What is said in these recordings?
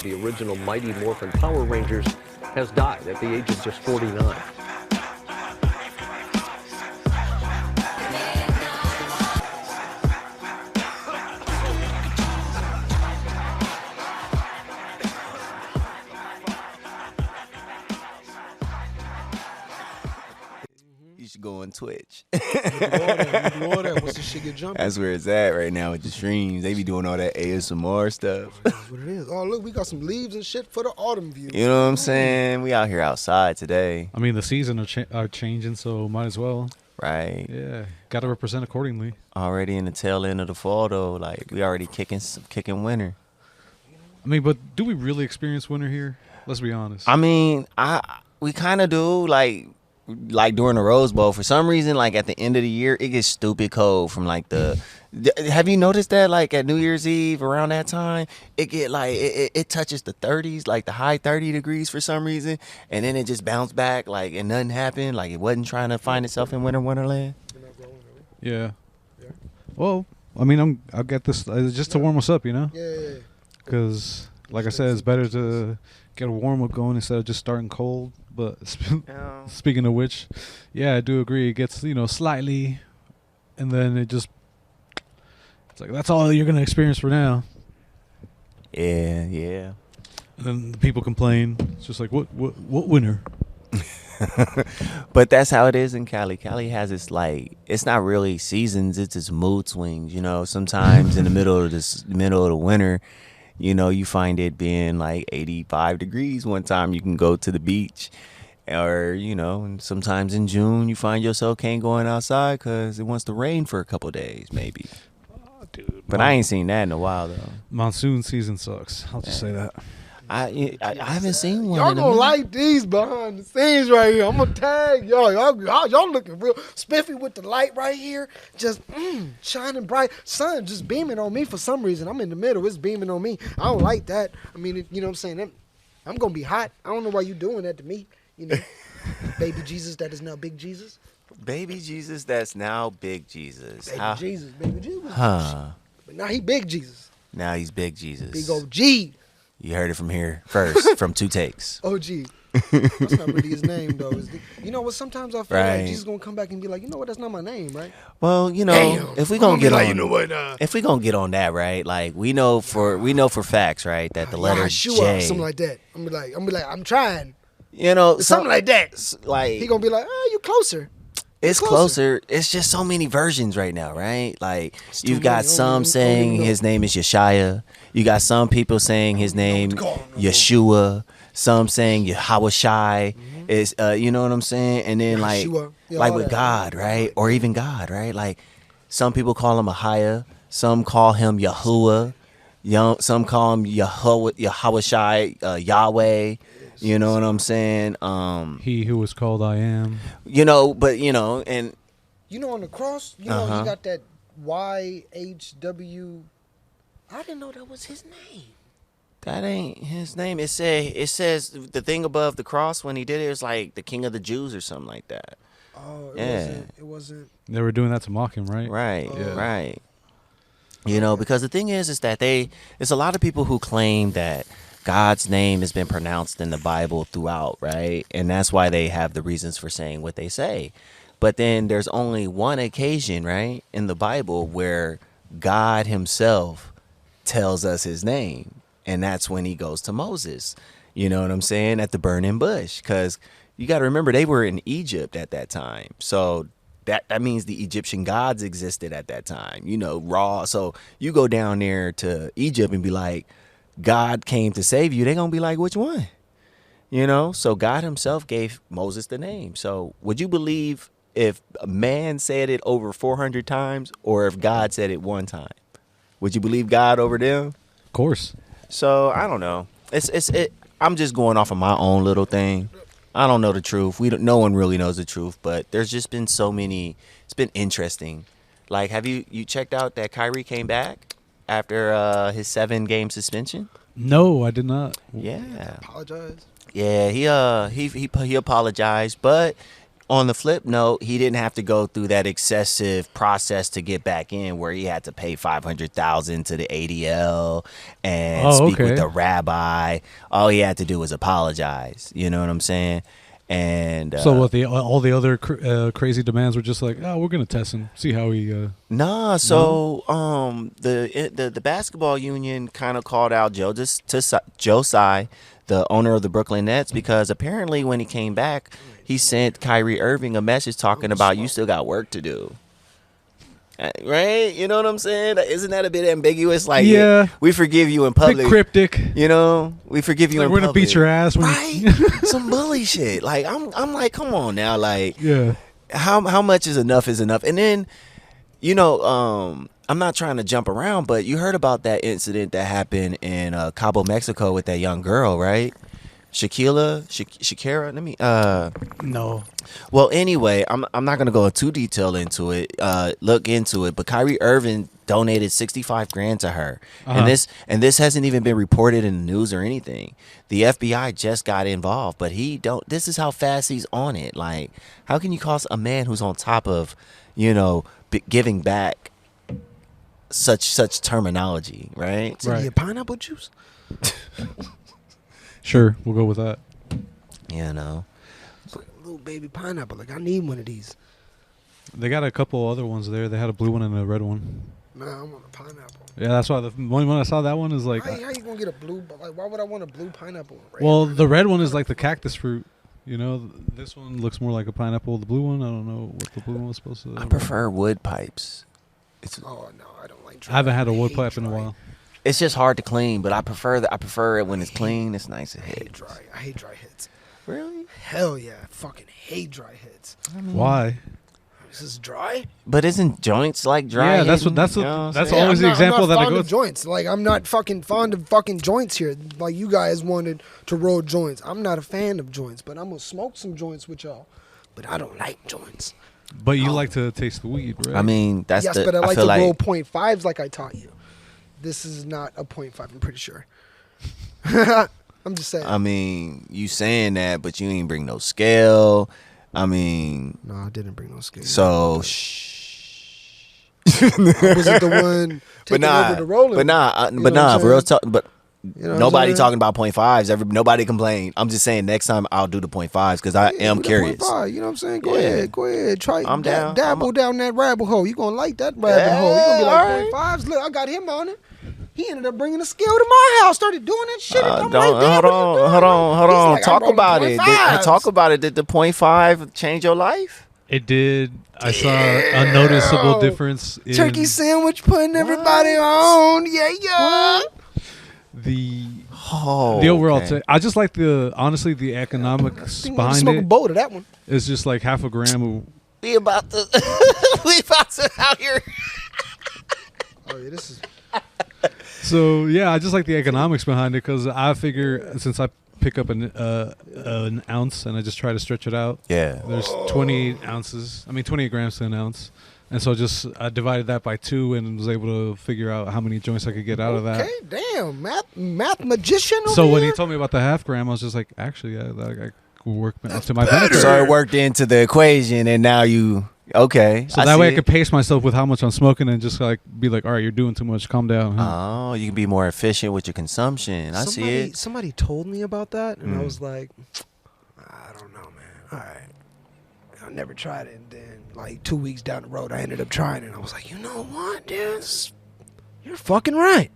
The original Mighty Morphin Power Rangers has died at the age of just 49. You should go on Twitch. You do all that. Once the shit get jumping. That's where it's at right now with the streams. They be doing all that ASMR stuff. That's what it is. Oh, look, we got some leaves and shit for the autumn view. You know what I'm saying? We out here outside today. I mean, the season are changing, so might as well. Right. Yeah, got to represent accordingly. Already in the tail end of the fall, though. Like, we already kicking winter. I mean, but do we really experience winter here? Let's be honest. I mean, we kind of do, like during the Rose Bowl. For some reason, like at the end of the year, it gets stupid cold from like the. Have you noticed that like at New Year's Eve around that time, it get like it touches the 30s, like the high 30 degrees for some reason, and then it just bounced back like and nothing happened, like it wasn't trying to find itself in wonderland. Yeah. Well, I mean, I'll get this just to warm us up, you know. Yeah. Because, like I said, it's better to get a warm up going instead of just starting cold. But speaking of which, yeah, I do agree. It gets slightly, and then it's like that's all you're gonna experience for now. Yeah. And then the people complain. It's just like what winter? But that's how it is in Cali. Cali has its like it's not really seasons, it's its mood swings, Sometimes in the middle of the winter, you find it being like 85 degrees one time you can go to the beach. Or, and sometimes in June you find yourself can't go outside because it wants to rain for a couple days maybe. Oh, dude. But I ain't seen that in a while though. Monsoon season sucks. I'll just say that. I haven't seen one. Y'all gonna like these behind the scenes right here. I'm gonna tag y'all. Y'all looking real spiffy with the light right here. Just shining bright. Sun just beaming on me for some reason. I'm in the middle. It's beaming on me. I don't like that. I mean, you know what I'm saying? I'm gonna be hot. I don't know why you doing that to me. Baby Jesus that is now Big Jesus. Baby Jesus that's now Big Jesus. Baby Jesus. Huh. But now he Big Jesus. Now he's Big Jesus. Big OG. You heard it from here first, from 2 takes. OG. That's not really his name, though. You know what? Sometimes I feel like Jesus gonna come back and be like, you know what? That's not my name, right? Well, Damn. if we gonna get on, if we gonna get on that, right? Like we know for facts, right, that the letter J, something like that. I'm be like, I'm trying. Something like that. Like he gonna be like, you closer. It's closer. It's just so many versions right now, right? Like you've got some saying his name is Yeshaya. You got some people saying his name Yeshua. Some saying Yahawashai. Is you know what I'm saying? And then like with God, right? Or even God, right? Like some people call him Ahia. Some call him Yahuwah. Some call him Yahawashai, Yahweh. You know what I'm saying? He who was called I am. And on the cross, he got that YHW. I didn't know that was his name. That ain't his name. It says the thing above the cross when he did it was like the King of the Jews or something like that. Oh, it wasn't. They were doing that to mock him, right? Right, right. Because the thing is that it's a lot of people who claim that God's name has been pronounced in the Bible throughout, right? And that's why they have the reasons for saying what they say. But then there's only one occasion, right, in the Bible where God himself tells us his name. And that's when he goes to Moses. You know what I'm saying? At the burning bush. Because you got to remember, they were in Egypt at that time. So that means the Egyptian gods existed at that time, raw. So you go down there to Egypt and be like, God came to save you. They're going to be like, which one? So God himself gave Moses the name. So would you believe if a man said it over 400 times or if God said it one time? Would you believe God over them? Of course. So I don't know. I'm just going off of my own little thing. I don't know the truth. No one really knows the truth, but there's just been so many. It's been interesting. Like, have you checked out that Kyrie came back after his 7-game suspension? No, I did not. Yeah. Apologize. Yeah, he apologized, but on the flip note, he didn't have to go through that excessive process to get back in, where he had to pay $500,000 to the ADL and speak with the rabbi. All he had to do was apologize. You know what I'm saying? And so what? All the other crazy demands were just like, oh, we're gonna test him, see how he. Nah. So the basketball union kind of called out Joe Tsai, the owner of the Brooklyn Nets, because apparently when he came back, he sent Kyrie Irving a message talking about you still got work to do. Right? You know what I'm saying? Isn't that a bit ambiguous? Like, yeah, we forgive you in public. Bit cryptic. You know, we forgive you in public. We're gonna beat your ass. Right? Some bully shit. Like, I'm like, come on now. Like, yeah. How much is enough is enough? And then, you know, I'm not trying to jump around, but you heard about that incident that happened in Cabo, Mexico with that young girl, right? Shakira. Let me. No. Well, anyway, I'm not gonna go too detailed into it. Look into it, but Kyrie Irving donated $65,000 to her, and this hasn't even been reported in the news or anything. The FBI just got involved, but he don't. This is how fast he's on it. Like, how can you cost a man who's on top of, you know, giving back such terminology, right? So you pineapple juice? Sure, we'll go with that. You know, it's like a little baby pineapple. Like, I need one of these. They got a couple other ones there. They had a blue one and a red one. Nah, I want a pineapple. Yeah, that's why the one when I saw that one is like. How you gonna get a blue? Like, why would I want a blue pineapple? Well, the red one is like the cactus fruit. You know, this one looks more like a pineapple. The blue one, I don't know what the blue one was supposed to. I prefer wood pipes. Oh no, I don't like. I haven't had a wood pipe in a while. It's just hard to clean, but I prefer it when it's clean. It's nice to hit. I hate dry hits. Really? Hell yeah, I fucking hate dry hits. Why? This is dry. But isn't joints like dry? Yeah, that's always the example that I go. Joints. Like, I'm not fucking fond of fucking joints here. Like, you guys wanted to roll joints. I'm not a fan of joints, but I'm gonna smoke some joints with y'all. But I don't like joints. But you like to taste the weed, right? I mean, that's yes, but I like to roll .5s like I taught you. This is not a .5, I'm pretty sure. I'm just saying. I mean, you saying that, but you ain't bring no scale. I mean... No, I didn't bring no scale. So, I wasn't the one taking over the rolling. Real talk, but nobody talking about .5s. Nobody complain. I'm just saying next time I'll do the .5s because I am curious. 0.5, you know what I'm saying? Go ahead. Try. I'm down. Dabble down that rabbit hole. You gonna like that rabbit hole. You gonna be like .5s. Look, I got him on it. He ended up bringing a scale to my house. Started doing that shit. Hold on. Talk about it. Talk about it. Did the .5 change your life? It did. I saw a noticeable difference in turkey sandwich putting everybody on. Yeah. The overall I just like the economics behind it. Smoke a bowl of that one. It's just like half a gram of we about to out here. Oh yeah, this is. So yeah, I just like the economics behind it because I figure since I pick up an ounce and I just try to stretch it out. Yeah. There's 28 grams to an ounce. And so I divided that by 2 and was able to figure out how many joints I could get out of that. Okay, damn, math magician over So when here? he told me about the half gram, I was just like, actually, I could work up to my benefit. So it worked into the equation, and now you okay. So that way I could pace myself with how much I'm smoking and just like be like, all right, you're doing too much. Calm down. Oh, you can be more efficient with your consumption. I see it. Somebody told me about that, and I was like, I don't know, man. All right. I never tried it, and then like 2 weeks down the road, I ended up trying it, and I was like, you know what, dude? You're fucking right.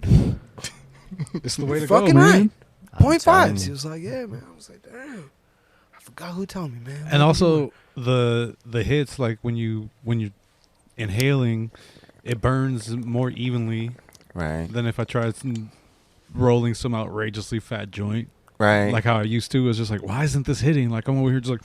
It's the way to fucking go, right. man. .5s. He was like, yeah, man. I was like, damn. I forgot who told me, man. And also the hits, like when you're inhaling, it burns more evenly, right? Than if I tried rolling some outrageously fat joint, right? Like how I used to. It's just like, why isn't this hitting? Like I'm over here just like.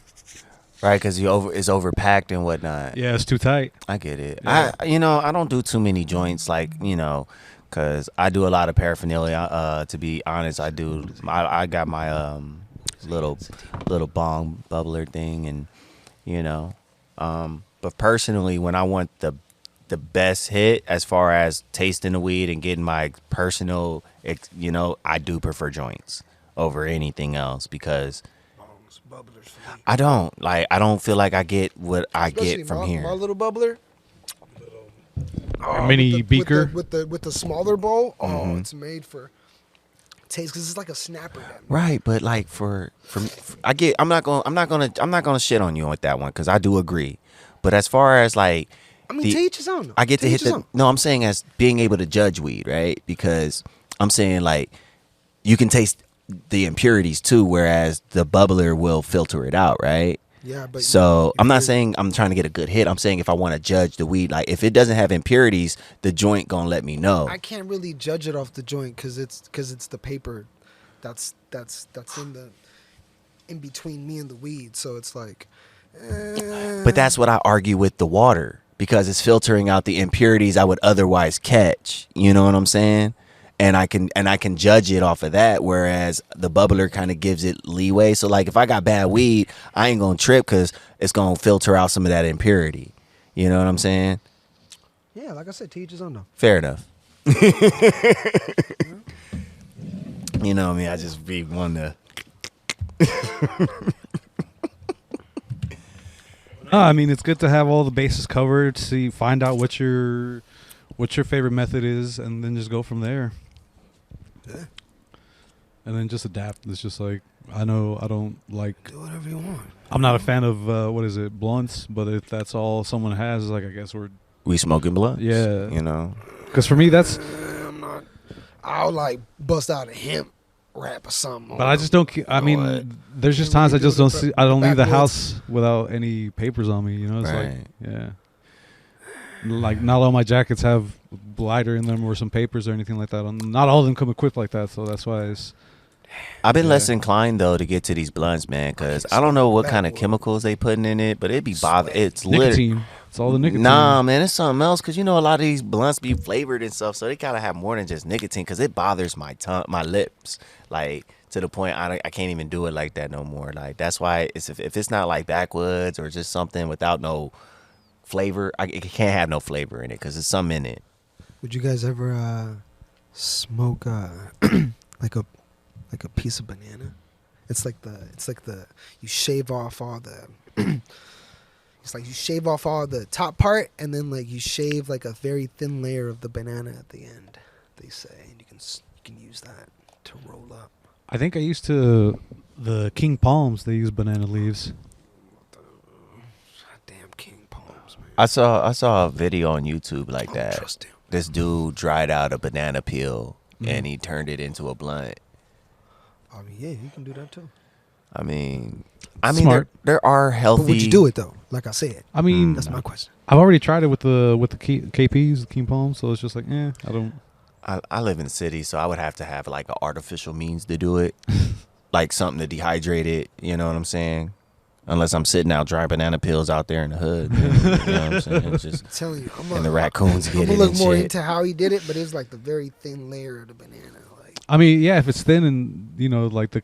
Right, because it's overpacked and whatnot. Yeah, it's too tight. I get it. Yeah. I don't do too many joints, like, because I do a lot of paraphernalia. To be honest, I do. I got my little bong bubbler thing, and but personally, when I want the best hit as far as tasting the weed and getting my personal, I do prefer joints over anything else because. bubblers for me. I don't feel like I get what I Especially get from my, here. My little bubbler. A mini beaker. with the smaller bowl. Oh, Mm-hmm. it's made for taste because it's like a snapper. Right, but like for I'm not gonna shit on you with that one because I do agree. But as far as like, I mean, to each his own. I get to hit each his the. own. No, I'm saying as being able to judge weed, right? Because I'm saying like you can taste the impurities too, whereas the bubbler will filter it out, right? Yeah, but So I'm not saying I'm trying to get a good hit. I'm saying if I want to judge the weed, like if it doesn't have impurities, the joint gonna let me know. I can't really judge it off the joint because it's the paper that's in between me and the weed. So it's like. But that's what I argue with the water because it's filtering out the impurities I would otherwise catch. You know what I'm saying? And I can judge it off of that, whereas the bubbler kind of gives it leeway. So like if I got bad weed, I ain't gonna trip because it's gonna filter out some of that impurity. You know what I'm saying? Yeah, like I said, to each his own though. Fair enough. You know me, I just be one to. I mean, it's good to have all the bases covered. Find out what your favorite method is, and then just go from there. Yeah. And then just adapt. It's just like I know I don't like. Do whatever you want. I'm not a fan of blunts, but if that's all someone has, like I guess We smoking blunt. Yeah. You know. Because for me that's. I'm not. I'll like bust out a hemp rap or something. But I just don't. I mean, what? there's just Then we times I can do just the don't see. I don't leave the backwoods. house without any papers on me. You know, it's like Right. yeah. Like not all my jackets have lighter in them or some papers or anything like that. Not all of them come equipped like that, so that's why it's. I've been less Yeah. inclined though to get to these blunts, man, because I don't know what kind of Backward. chemicals they putting in it, but it be bother. Sweat. It's literally Nicotine. It's all the nicotine. nah, man. It's something else because you know a lot of these blunts be flavored and stuff, so they gotta have more than just nicotine because it bothers my tongue, my lips, like to the point I can't even do it like that no more. Like that's why it's if it's not like backwoods or just something without no flavor, it can't have no flavor in it because there's something in it. Would you guys ever smoke like a piece of banana? It's like the you shave off all the it's like you shave off all the top part and then like you shave like a very thin layer of the banana at the end. They say, and you can use that to roll up. I think I used to the king palms. They use banana leaves. Damn king palms, man. I saw a video on YouTube like I don't that. trust him. This dude dried out a banana peel Mhm. and he turned it into a blunt. I mean, yeah, you can do that too. I mean, Smart. there are healthy. But would you do it though? Like I said, I mean, that's my question. I've already tried it with the KPs, the king palms. So it's just like, I don't. I live in the city, so I would have to have like an artificial means to do it, like something to dehydrate it. You know what I'm saying? Unless I'm sitting out dry banana peels out there in the hood. You know what I'm saying? It's just I'm telling you, and the raccoons I'm get gonna it look and more shit. into how he did it, but it's like the very thin layer of the banana. Like I mean, yeah, if it's thin and like the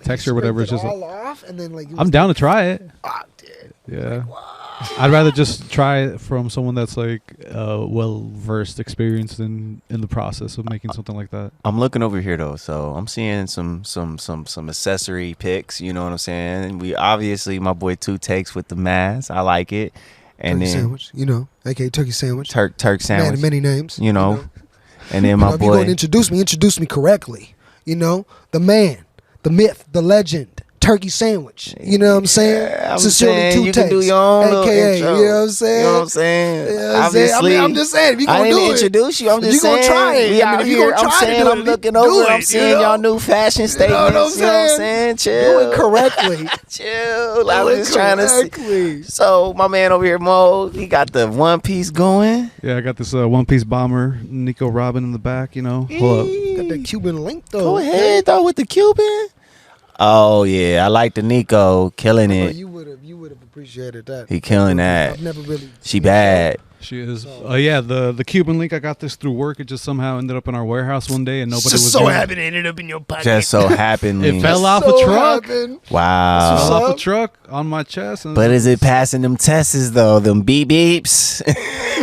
texture, or whatever, it's scraped just. it all off, and then like I'm down to try it. dude. Yeah. I'd rather just try it from someone that's like well versed, experienced in the process of making something like that. I'm looking over here though, so I'm seeing some accessory pics. You know what I'm saying? And we obviously my boy Two Takes with the mask. I like it, and Turkey then sandwich, aka turkey sandwich. Turk Man sandwich. of many names. You know, and then You my know, if you're going to boy. introduce me correctly. You know, the man, the myth, the legend, turkey sandwich. You know what I'm saying? Yeah, I'm Sincerely, saying Two you can do Takes, your own little aka. intro. You know what I'm saying? You know what I'm saying? You know what I'm saying? Obviously, I'm just saying, if you I gonna didn't do it, introduce you. I'm if just you gonna saying. try it, We I mean, out if you here. gonna I'm try to saying do I'm it, looking do over. it, I'm you seeing know? y'all new fashion You statements. know what I'm You know what I'm saying? saying? do it Chill. correctly. Chill. I Do was it just trying to see. correctly. So my man over here, Mo, he got the one piece going. Yeah, I got this One Piece bomber, Nico Robin in the back. You know, hold up. Got that Cuban link though. Go ahead though with the Cuban. Oh yeah, I like the Nico killing Oh, it. you would have appreciated that. He killing that. I've never really. She bad. She is. So- Yeah, the Cuban link. I got this through work. It just somehow ended up in our warehouse one day, and nobody was. Just so doing it. happened it ended up in your pocket. Just so happened. It fell off So a truck. happened. Wow. Fell off up? a truck on my chest. And But is it passing them tests though? Them beep beeps.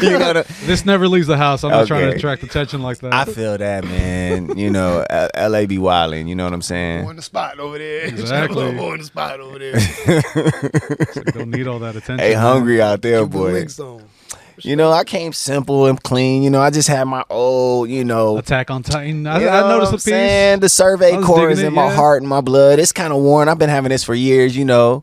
You know the- this never leaves the house. I'm not trying to Okay. attract attention like that. I feel that, man. You know, LA be wildin'. You know what I'm saying? On the spot over there. Exactly. On the spot over there. So you don't need all that attention. Hey, man. hungry out there, Cuban boy. links on. You know, I came simple and clean. You know, I just had my old, you know. Attack on Titan. You know I what noticed I'm a piece. saying? The survey I was core is digging in it, my yeah. heart and my blood. It's kind of worn. I've been having this for years. You know,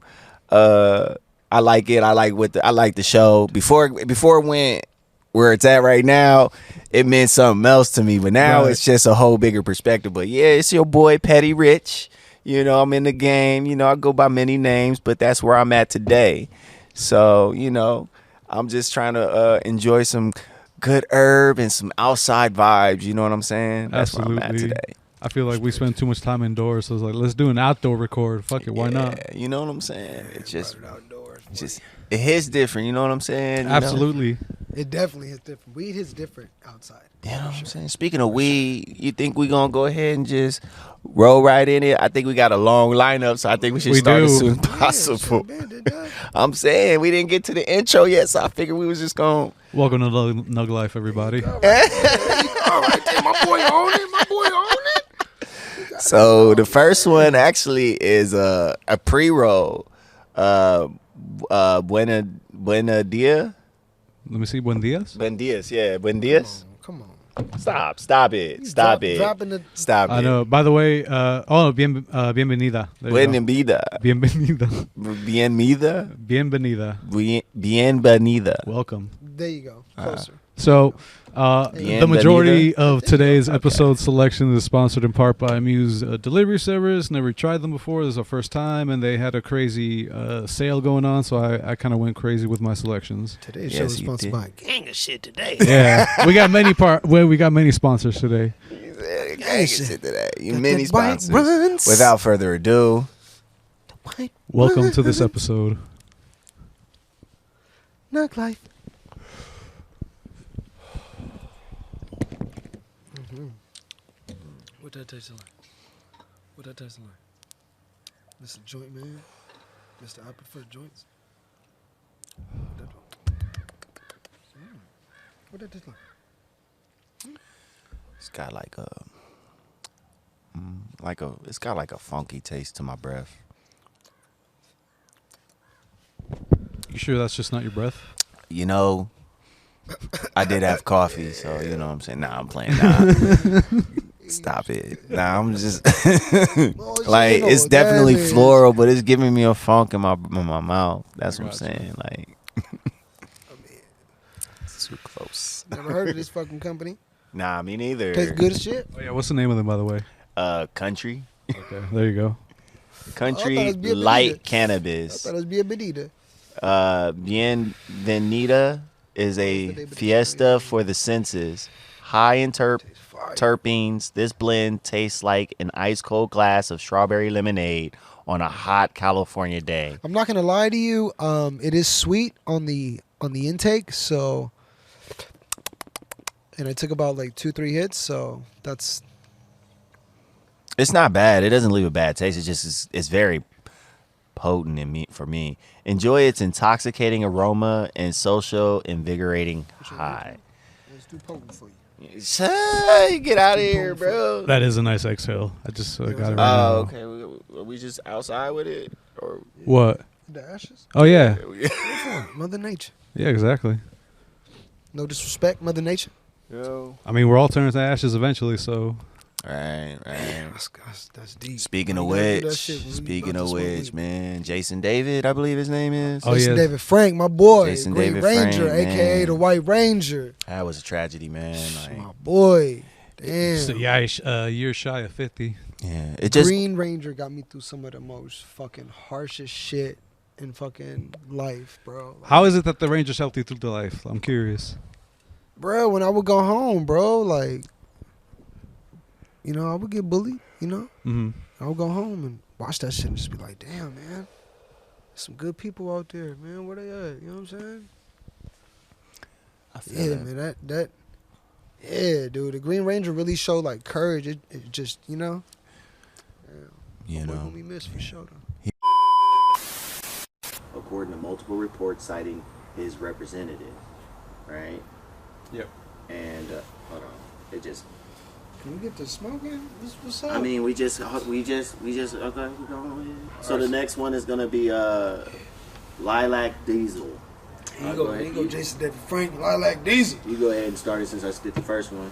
I like it. I like the show. Before it went where it's at right now, it meant something else to me. But now Right. it's just a whole bigger perspective. But yeah, it's your boy Petty Rich. You know, I'm in the game. You know, I go by many names, but that's where I'm at today. So you know, I'm just trying to enjoy some good herb and some outside vibes. You know what I'm saying? That's where I'm at Absolutely. today. I feel like we spend too much time indoors, so it's like, let's do an outdoor record. Fuck it, why not? Yeah, you know what I'm saying? It's just, Outdoors. it hits different. You know what I'm saying? You know? Absolutely. It definitely is different. Weed hits different outside. You know what I'm saying? Speaking of weed, you think we gonna go ahead and just roll right in it? I think we got a long lineup, so I think we should We start as do. soon as Yeah, possible. sure, man, did that. I'm saying we didn't get to the intro yet, so I figured we was just gonna. Welcome to Nug Life, everybody. All right there, my boy on it. My boy on it. So the first one actually is a pre-roll. Buena dia. Let me see. Buen dias. Buen dias, yeah. Buen dias. Come on. Stop it. Stop it. Dropping the. Stop it. I know. By the way, bienvenida. There you go. Bienvenida. Bienvenida. Bienvenida. Bienvenida. Bienvenida. Welcome. There you go. Closer. So, the majority of today's episode selection is sponsored in part by Muse Delivery Service. Never tried them before. This is our first time, and they had a crazy sale going on, so I kind of went crazy with my selections. Today's Yes, show is you sponsored did. by Gang of Shit Today. Yeah, we got many sponsors today. Gang shit today. You Got many that white sponsors. runs. Without further ado, White Welcome to this episode. Nug Life. What that taste like? What that taste like? Mr. Joint Man? Mr. I prefer joints? What that taste like? it's got it's got like a funky taste to my breath. You sure that's just not your breath? You know, I did have coffee, so you know what I'm saying. Nah, I'm playing. Nah. Stop it. Nah, I'm just like you know it's what definitely that is. floral, but it's giving me a funk in my mouth. That's what I'm Gotcha. saying. Like it's too close. Never heard of this fucking company. Nah, me neither. Tastes good as shit. Oh yeah, what's the name of them, by the way? Country, Okay, there you go. country I thought it'd be a light Benita. I cannabis. thought it would be a Benita. Bienvenida is a fiesta for the senses. High in Fire. terpenes, this blend tastes like an ice cold glass of strawberry lemonade on a hot California day. I'm not gonna lie to you. It is sweet on the intake, so, and I took about like 2-3 hits, so that's It's not bad. It doesn't leave a bad taste. It just it's very potent for me. Enjoy its intoxicating aroma and social invigorating high. it's too potent for you. Hey, get out of here, bro. That is a nice exhale. I just got it right Oh, now. okay. Are we just outside with it, or What? The ashes, Oh yeah, Mother Nature. yeah, exactly. No disrespect, Mother Nature. Yo. I mean, we're all turning to ashes eventually, so Right. That's deep. Speaking of You gotta do that which, shit when you speaking about to of smoke which, weed. man, Jason David, I believe his name is. Oh, Jason yeah. David Frank, my boy, Jason Green David Ranger, Frank, aka man. the White Ranger. That was a tragedy, man. My Like, boy, damn. so, yeah, a year shy of 50. yeah, it just Green Ranger got me through some of the most fucking harshest shit in fucking life, bro. Like, How is it that the Rangers helped you through the life? I'm curious. bro, when I would go home, bro, like, you know, I would get bullied, you know? Mm-hmm. I would go home and watch that shit and just be like, damn, man. Some good people out there, man. Where they at? You know what I'm saying? feel Yeah, that. man, yeah, dude. The Green Ranger really showed like courage. It just, You boy, know. gonna be missed for sure. According to multiple reports citing his representative, right? Yep. And hold on, it just. Can we get the smoking? What's up? I mean, we just okay. We're going. So the next one is gonna be Lilac Diesel. here you go, Jason David Frank, Lilac Diesel. You go ahead and start it since I did the first one.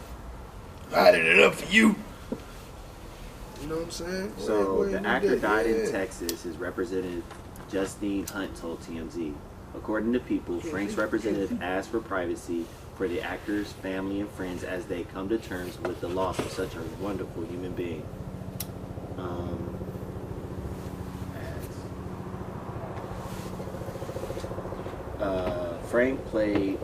Lighting it up for you. You know what I'm saying? So Wait, the actor died in Texas. His representative Justine Hunt told TMZ. According to People, Frank's representative asked for privacy for the actor's family and friends as they come to terms with the loss of such a wonderful human being. Frank played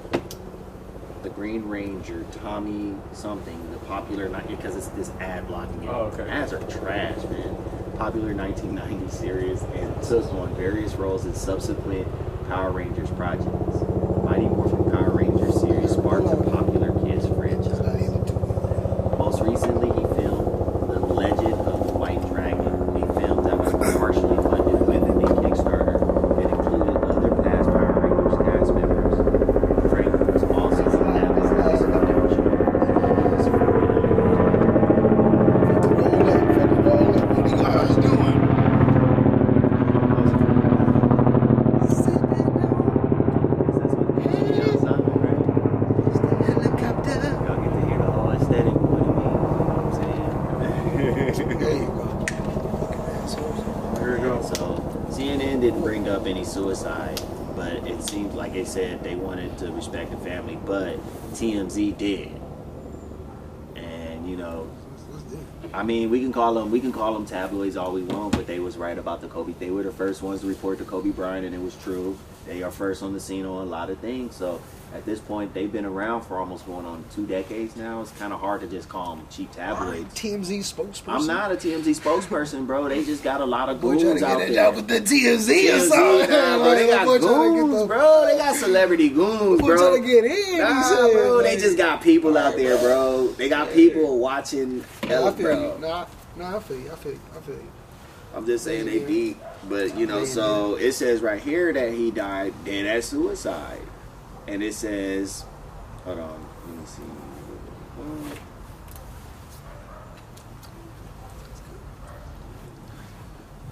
the Green Ranger, Tommy something, the popular because it's this ad blocking it. Oh, okay. Ads are trash, man. Popular 1990 series and took on various roles in subsequent Power Rangers projects. Mighty Morphin Power Rangers series sparked a popular kids franchise. Most recently, he filmed The Legend of the White Dragon, a film that was partially funded with a Kickstarter. It included other past Power Rangers cast members. Frank was also an advocate for the What you guys doing? There you go. There you go. So CNN didn't bring up any suicide, but it seemed like they said they wanted to respect the family, but TMZ did. And I mean, we can call them tabloids all we want, but they was right about the Kobe. They were the first ones to report the Kobe Bryant, and it was true. They are first on the scene on a lot of things. So at this point, they've been around for almost going on 2 decades now. It's kind of hard to just call them cheap tabloids. TMZ spokesperson. I'm not a TMZ spokesperson, bro. They just got a lot of Boy, trying goons to out get that there. job with the TMZ or something. Nah, bro, they got Boy, trying to get goons, the- bro. They got celebrity goons, Boy, bro. trying to get in. he Nah, said, bro. They man. just got people out there, bro. They got people watching. I feel bro. you. Nah, I feel you. I'm just saying they beat, but so it says right here that he died dead at suicide, and it says, hold on, let me see.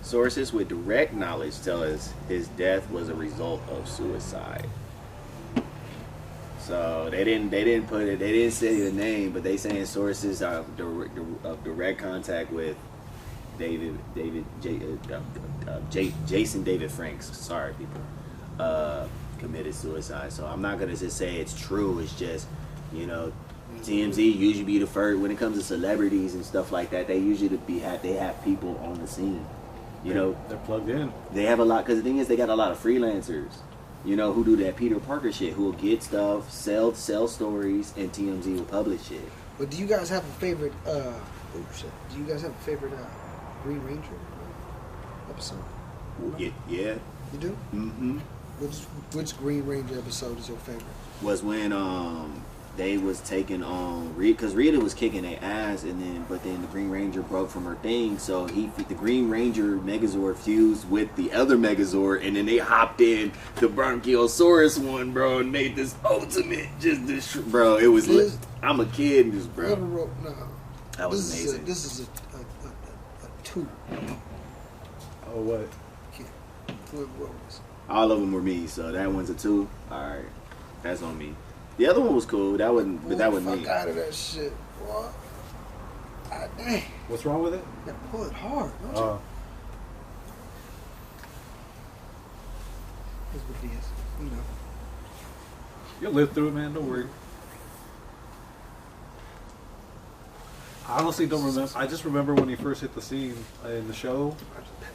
Sources with direct knowledge tell us his death was a result of suicide. So they didn't put it. They didn't say the name, but they saying sources of direct contact with Jason David Franks. Sorry, people, committed suicide. So I'm not gonna just say it's true. It's just TMZ usually be the first when it comes to celebrities and stuff like that. They usually they have people on the scene. They're plugged in. They have a lot because the thing is they got a lot of freelancers. Who do that Peter Parker shit, who will get stuff, sell stories, and TMZ will publish it. But do you guys have a favorite? Do you guys have a favorite Green Ranger episode? Yeah. You do? Mm-hmm. Which Green Ranger episode is your favorite? Was when they was taking on Rita, because Rita was kicking their ass, but then the Green Ranger broke from her thing, so the Green Ranger Megazord fused with the other Megazord, and then they hopped in the Bronchiosaurus one, bro, and made this ultimate bro. It was I'm a kid, bro. That was amazing. This is a 2. Oh, what? Whoever wrote this. All of them were me, so that one's a 2. All right, that's on me. The other one was cool. That wasn't me. Fuck out of that shit, boy. God dang. What's wrong with it? You pull it hard, don't you? That's what it is. You'll live through it, man. Don't worry. I honestly don't remember. I just remember when he first hit the scene in the show.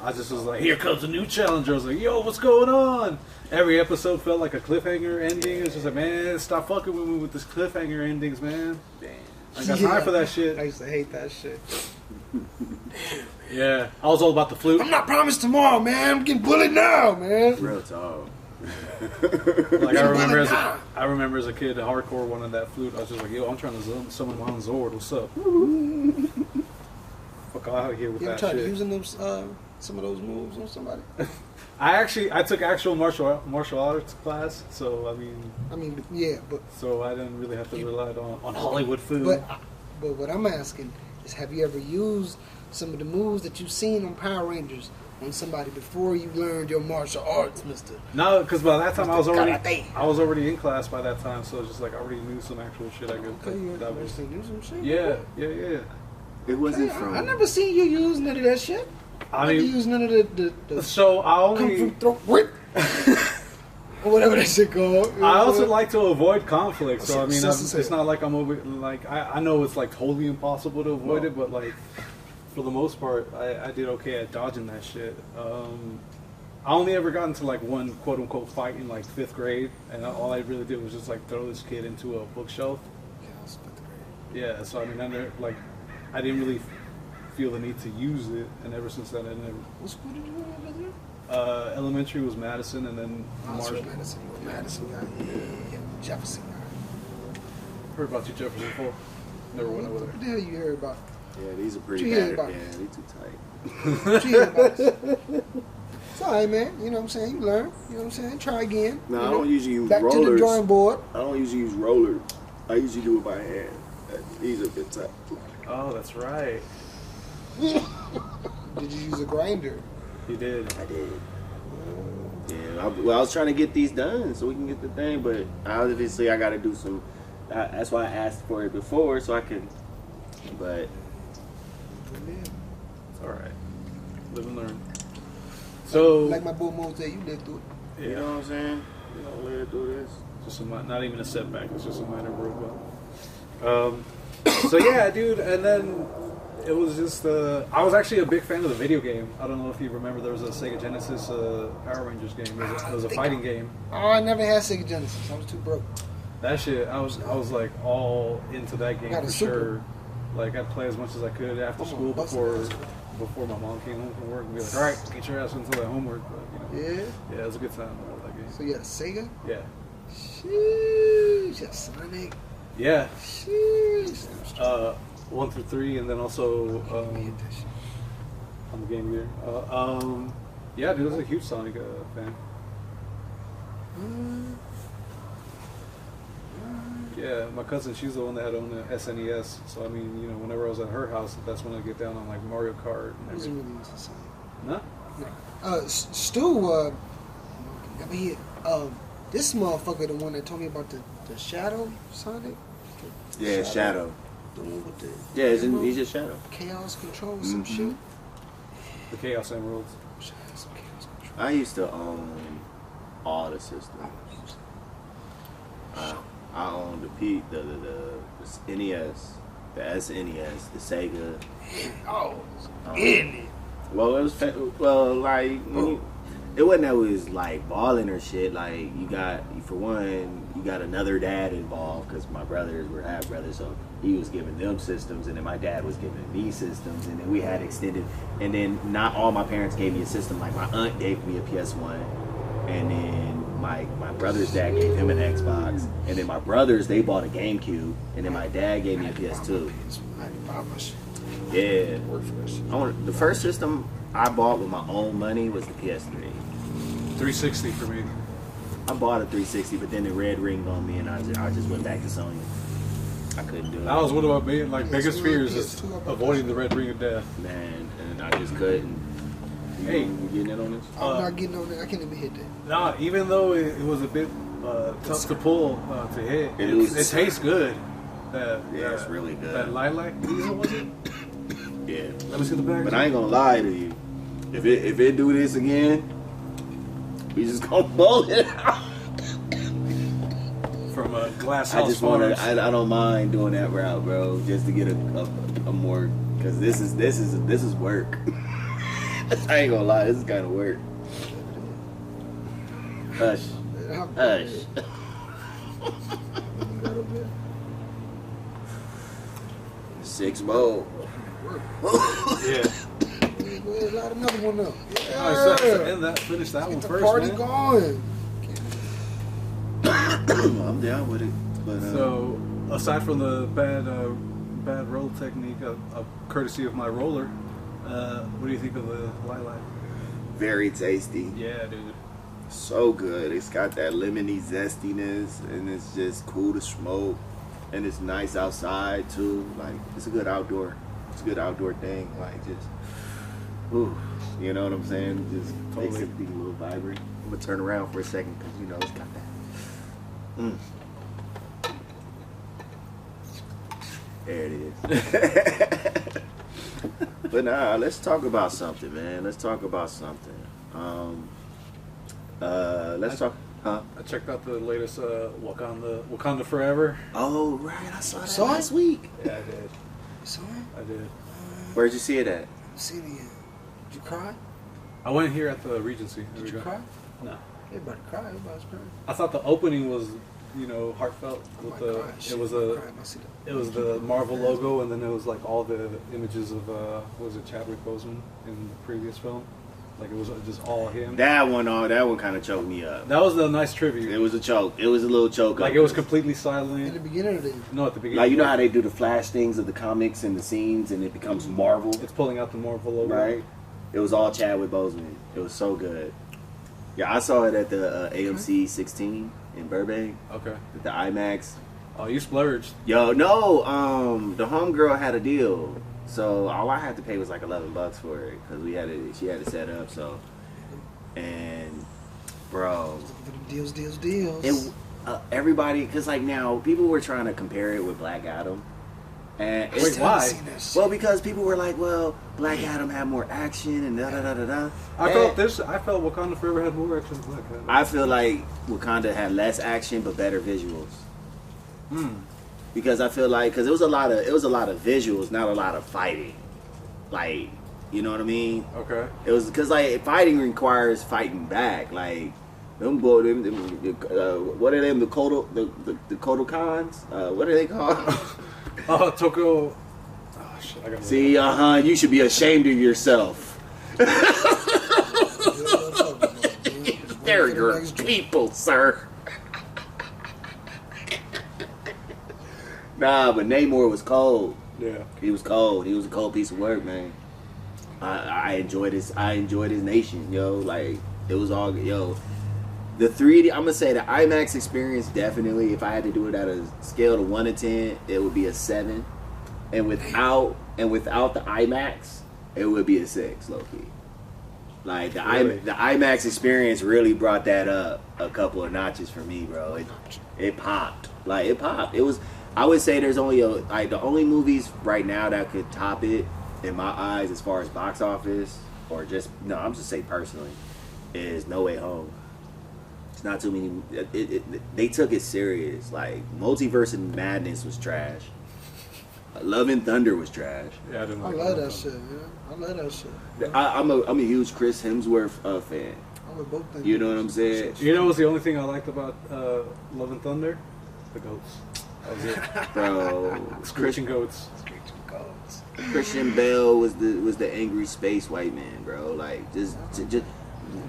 I just was like, here comes a new challenger. I was like, yo, what's going on? Every episode felt like a cliffhanger ending. It's just like, man, stop fucking with me with this cliffhanger endings, man. Damn. I got time for that shit. I used to hate that shit. Yeah, I was all about the flute. I'm not promised tomorrow, man. I'm getting bullied now, man. Real talk. Like I remember as a kid, the hardcore wanted that flute. I was just like, yo, I'm trying to summon my own Zord. What's up? Fuck out here with You ever that tried shit. using them, some of those moves on somebody? I took actual martial arts class, so I mean, yeah, but so I didn't really have to rely on Hollywood food. but what I'm asking is, have you ever used some of the moves that you've seen on Power Rangers on somebody before you learned your martial arts, Mister? No, because by that time I was Karate. already in class by that time, so it's just like I already knew some actual shit I could. Okay, you that was, actually knew some shit. yeah. It wasn't Okay, from. I never seen you use none of that shit. I never mean, use none of the so I kung only. fu throat whip or whatever that shit called. You know I what also I'm like to avoid conflict, so I mean, That's it's not like I'm over. Like I know it's like totally impossible to avoid it, but like for the most part, I did okay at dodging that shit. I only ever got into like one quote unquote fight in like 5th grade, and all I really did was just like throw this kid into a bookshelf. Yeah, I was 5th grade. Yeah, so I mean, I didn't really feel the need to use it, and ever since then, I never. What school did you go to over there? Elementary was Madison, and then Madison. Marshall. Madison guy. Yeah. Jefferson guy. Heard about you, Jefferson Fall. Never went over What the hell you hear about? Yeah, these are pretty What you hear bad. about? Yeah, they too tight. What you hear about? It's alright, man. You know what I'm saying? You learn. You know what I'm saying? Try again. No, you I know? don't usually use Back rollers. to the drawing board. I don't usually use rollers. I usually do it by hand. These are good tight. Oh, that's right. Did you use a grinder? You did. I did. Yeah, I was trying to get these done so we can get the thing, but obviously I got to do some. That's why I asked for it before so I can. But It's all right. Live and learn. So, Like my boy Mo said, you lived through it. you know what I'm saying? You know, let it do this. just not even a setback. It's just a minor roadblock. So yeah, dude, and then it was just. I was actually a big fan of the video game. I don't know if you remember. There was a Sega Genesis Power Rangers game. It was a fighting game. Oh, I never had Sega Genesis. I was too broke. That shit, I was like all into that game Got a for Super. sure. Like I'd play as much as I could after I'm school gonna bust before my mom came home from work and be like, all right, get your ass into that homework. But, you know, Yeah. yeah, it was a good time. I like that game. So you had a Sega? Yeah, Sheesh. You had Sonic. yeah. Sheesh. 1 through 3, and then also Let me hit that shit. on the Game Gear. Yeah, dude, I was a huge Sonic fan. Yeah, my cousin, she's the one that had owned the SNES. So I mean, you know, whenever I was at her house, that's when I get down on like Mario Kart I and wasn't everything. really into Sonic. Nah? Stu, I mean, this motherfucker, the one that told me about the Shadow Sonic. Yeah, Shadow. The one with the Yeah, he's just Shadow. chaos control or some Mhm. shit. The Chaos Emeralds. Some chaos control. I used to own all the systems. I owned the NES, the SNES, the Sega. Oh, Um, in it. Well, it was like it wasn't that it was like balling or shit. Like you got another dad involved because my brothers were half brothers, so he was giving them systems, and then my dad was giving me systems, and then we had extended. And then not all my parents gave me a system. Like my aunt gave me a PS1, and then my brother's dad gave him an Xbox, and then my brothers they bought a GameCube, and then my dad gave me a PS2. I had to buy my shit. Yeah. Work for that shit. The first system I bought with my own money was the PS3. 360 for me. I bought a 360, but then it red ringed on me, and I just went back to Sony. I couldn't do it. That was one of my biggest PS2, fears is PS2, avoiding the red ring of death. Man, and I just couldn't. Hey. You getting it on this? I'm not getting on that. I can't even hit that. Nah, even though it was a bit tough to pull to hit, it tastes good. Yeah, it's really good. That lilac diesel, was it? Yeah. Let me see the bag. But I ain't gonna lie to you. If it do this again, we just gonna blow it out. From Glass I House just wanna. Farms. I don't mind doing that route, bro, just to get a more, because this is work. I ain't gonna lie, this is kind of work. Hush, hush. Six bowl. Yeah. Go ahead, light another one up. All right, so end that. Finish that one Get the first, party man. going. Can't I'm down with it. But So, aside from the bad roll technique, courtesy of my roller, what do you think of the lilac? very tasty. Yeah, dude. So good. It's got that lemony zestiness, and it's just cool to smoke, and it's nice outside too. Like it's a good outdoor. It's a good outdoor thing. Like just, ooh, you know what I'm saying? Just makes Totally. everything a little vibrant. I'm gonna turn around for a second because you know it's got that. There it is. But nah, let's talk about something, man. Let's talk about something. Let's talk. Huh? I checked out the latest Wakanda Forever. Oh right, I saw that Saw it? last week. Yeah, I did. Son, I did. Where'd you see it at? I've seen it yet. Did you cry? I went here at the Regency. There Did we you go. cry? No. Everybody cried. Everybody's crying. I thought the opening was, heartfelt with I the. cried. Shit, It was I a. cried when I see that. It was the Marvel logo, and then it was like all the images of what was it, Chadwick Boseman in the previous film. Like it was just all him. That one kind of choked me up. That was a nice tribute. It was a choke. It was a little choke. Like up. it was completely In the silent. beginning of the No, at the beginning. Like you know how they do the flash things of the comics and the scenes, and it becomes Marvel, It's pulling out the Marvel logo. right? It was all Chadwick Boseman. It was so good. Yeah, I saw it at the AMC 16 in Burbank Okay. at the IMAX. Oh, you splurged. Yo, no, the homegirl had a deal, so all I had to pay was like $11 for it because she had it set up. So, and bro, deals. it everybody because like now people were trying to compare it with Black Adam, and Wait, it's why? well because people were like, well, Black Adam had more action and da da da da da. I felt Wakanda Forever had more action than Black Adam. I feel like Wakanda had less action but better visuals. Because I feel like it was a lot of visuals, not a lot of fighting. Like, you know what I mean? Okay. It was because like fighting requires fighting back. Like them boy, what are them? The Kodokans? What are they called? Oh, Toko. Oh shit! I got See, you should be ashamed of yourself. They're your people, sir. Nah, but Namor was cold. Yeah. He was cold. He was a cold piece of work, man. I enjoyed his nation, yo. Like it was all yo. The 3D, I'm gonna say the IMAX experience definitely. If I had to do it at a scale of 1 to 10, it would be a 7. And without the IMAX, it would be a 6, low key. Like the Really? the IMAX experience really brought that up a couple of notches for me, bro. It popped. Like it popped. It was. I would say there's only the only movies right now that could top it in my eyes as far as box office or I'm just say personally is No Way Home. It's not too many. They took it serious. Like Multiverse of Madness was trash. Love and Thunder was trash. Yeah, I didn't I like love that. that shit, man. I love that shit. I'm a huge Chris Hemsworth fan. I'm with both things. You know what I'm saying? You know, what was the only thing I liked about Love and Thunder? The goats. That was it. Bro, Screeching goats. Christian Bale was the angry space white man, bro. Like just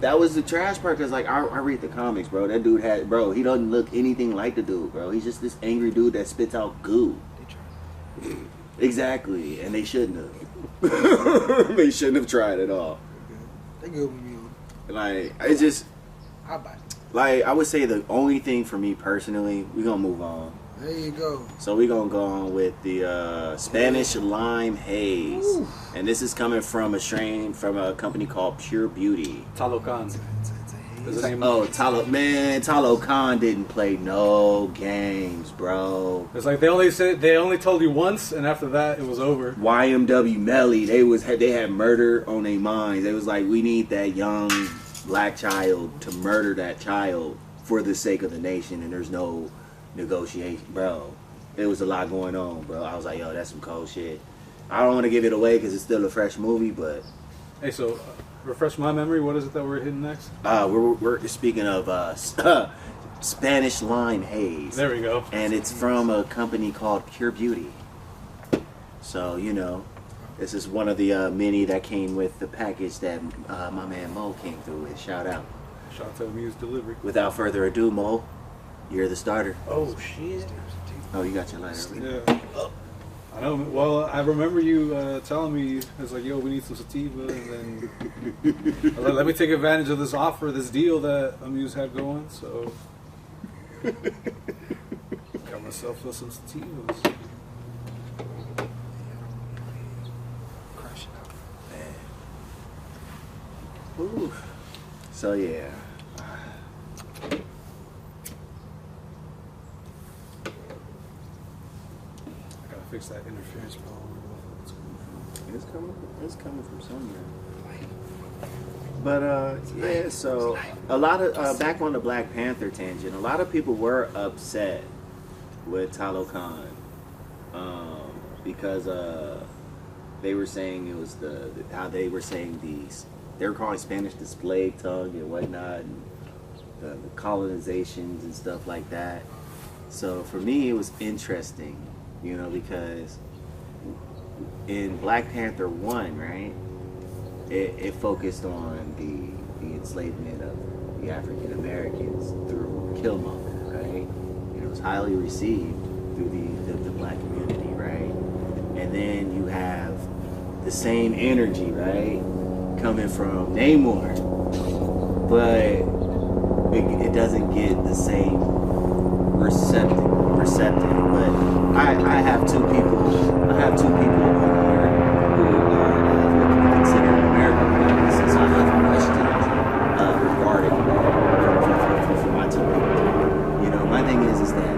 that was the trash part because like I read the comics, bro. That dude he doesn't look anything like the dude, bro. He's just this angry dude that spits out goo. Exactly, and they shouldn't have. They shouldn't have tried at all. They good with me on. Like it's just I buy it. like I would say the only thing for me personally, we're gonna move on. There you go. So we're gonna go on with the Spanish Lime Haze, Ooh. and this is coming from a strain from a company called Pure Beauty. Talocan. It's a Is haze. the name Oh, Talocan didn't play no games, bro. It's like they only told you once, and after that it was over. YMW Melly, they had murder on their minds. They was like, we need that young black child to murder that child for the sake of the nation, and there's no negotiation, bro. There was a lot going on, bro. I was like, yo, that's some cold shit. I don't want to give it away because it's still a fresh movie, but Hey, so refresh my memory. What is it that we're hitting next? we're speaking of Spanish Lime Haze. There we go. And it's from a company called Pure Beauty. So, you know, this is one of the many that came with the package that my man Mo came through with. Shout out. Shout out to Muse Delivery. Without further ado, Mo, You're the starter. Oh shit. Oh, you got your lighter. Yeah. I know. Well, I remember you telling me, it's like, yo, we need some sativa, and then let me take advantage of this offer, this deal that Amuse had going. So, got myself some sativas. Ooh. So yeah. Fix that interference problem. It's coming from somewhere. But yeah, so a lot of back on the Black Panther tangent, a lot of people were upset with Talokan because they were saying it was how they were saying they were calling Spanish the slave tongue and whatnot, and the colonizations and stuff like that. So for me, it was interesting. You know, because in Black Panther 1, right, it focused on the enslavement of the African Americans through Killmonger, right? And it was highly received through the black community, right? And then you have the same energy, right, coming from Namor, but it doesn't get the same receptive. But I have two people on here who are considered American Americans, so I have questions regarding for my two people. You know, my thing is that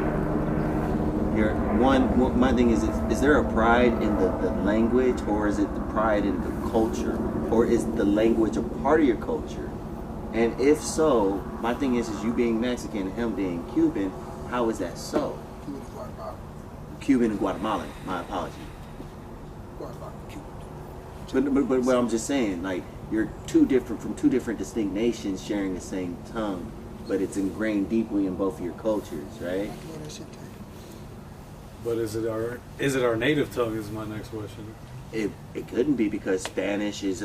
my thing is there a pride in the language, or is it the pride in the culture, or is the language a part of your culture? And if so, my thing is you being Mexican and him being Cuban, how is that so? Cuban and Guatemalan. My apology. But I'm just saying, like, you're from two different distinct nations sharing the same tongue, but it's ingrained deeply in both of your cultures, right? But is it our native tongue? Is my next question. It couldn't be, because Spanish is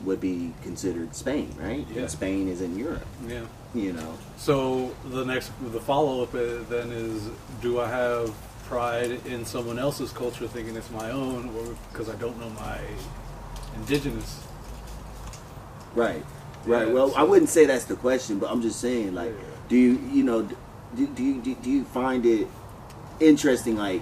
would be considered Spain, right? Yeah. And Spain is in Europe. Yeah. You know. So the follow up then is, do I have pride in someone else's culture thinking it's my own, or because I don't know my indigenous? Right. Yeah, Well, so I wouldn't say that's the question, but I'm just saying, like, do you find it interesting? Like,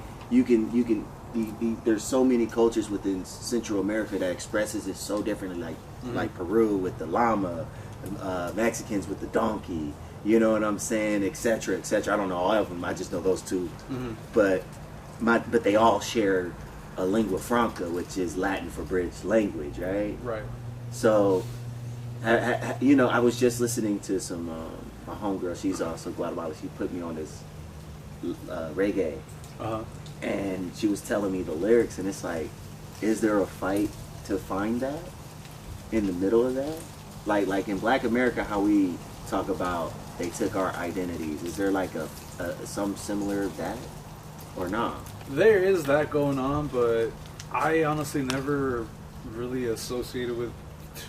there's so many cultures within Central America that expresses it so differently, like Peru with the llama, Mexicans with the donkey. You know what I'm saying, etc., etc. I don't know all of them. I just know those two. Mm-hmm. But they all share a lingua franca, which is Latin for British language, right? Right. So, I was just listening to some my homegirl. She's also Guatemala. She put me on this reggae, and she was telling me the lyrics, and it's like, is there a fight to find that in the middle of that? Like in Black America, how we talk about they took our identities. Is there like some similar of that, or not? There is that going on, but I honestly never really associated with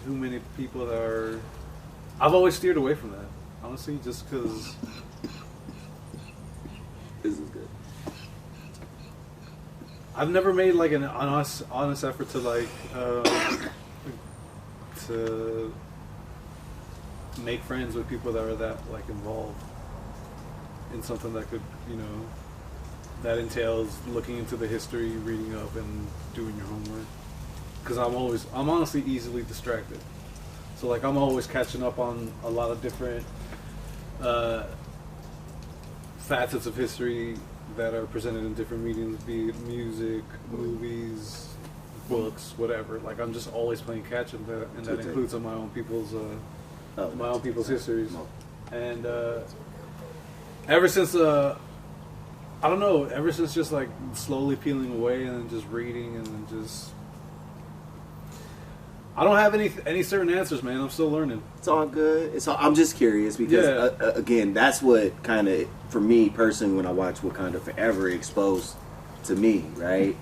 too many people that are. I've always steered away from that, honestly, just because. This is good. I've never made like an honest effort to to make friends with people that are that like involved in something that could, that entails looking into the history, reading up, and doing your homework. Because I'm honestly easily distracted. So like I'm always catching up on a lot of different facets of history that are presented in different mediums, be it music, movies, books, whatever. Like I'm just always playing catch up, and that includes on my own people's histories. And ever since I don't know, ever since just like slowly peeling away and then just reading and then just. I don't have any certain answers, man. I'm still learning. It's all good. I'm just curious because again, that's what kind of, for me personally, when I watch Wakanda Forever, exposed to me, right?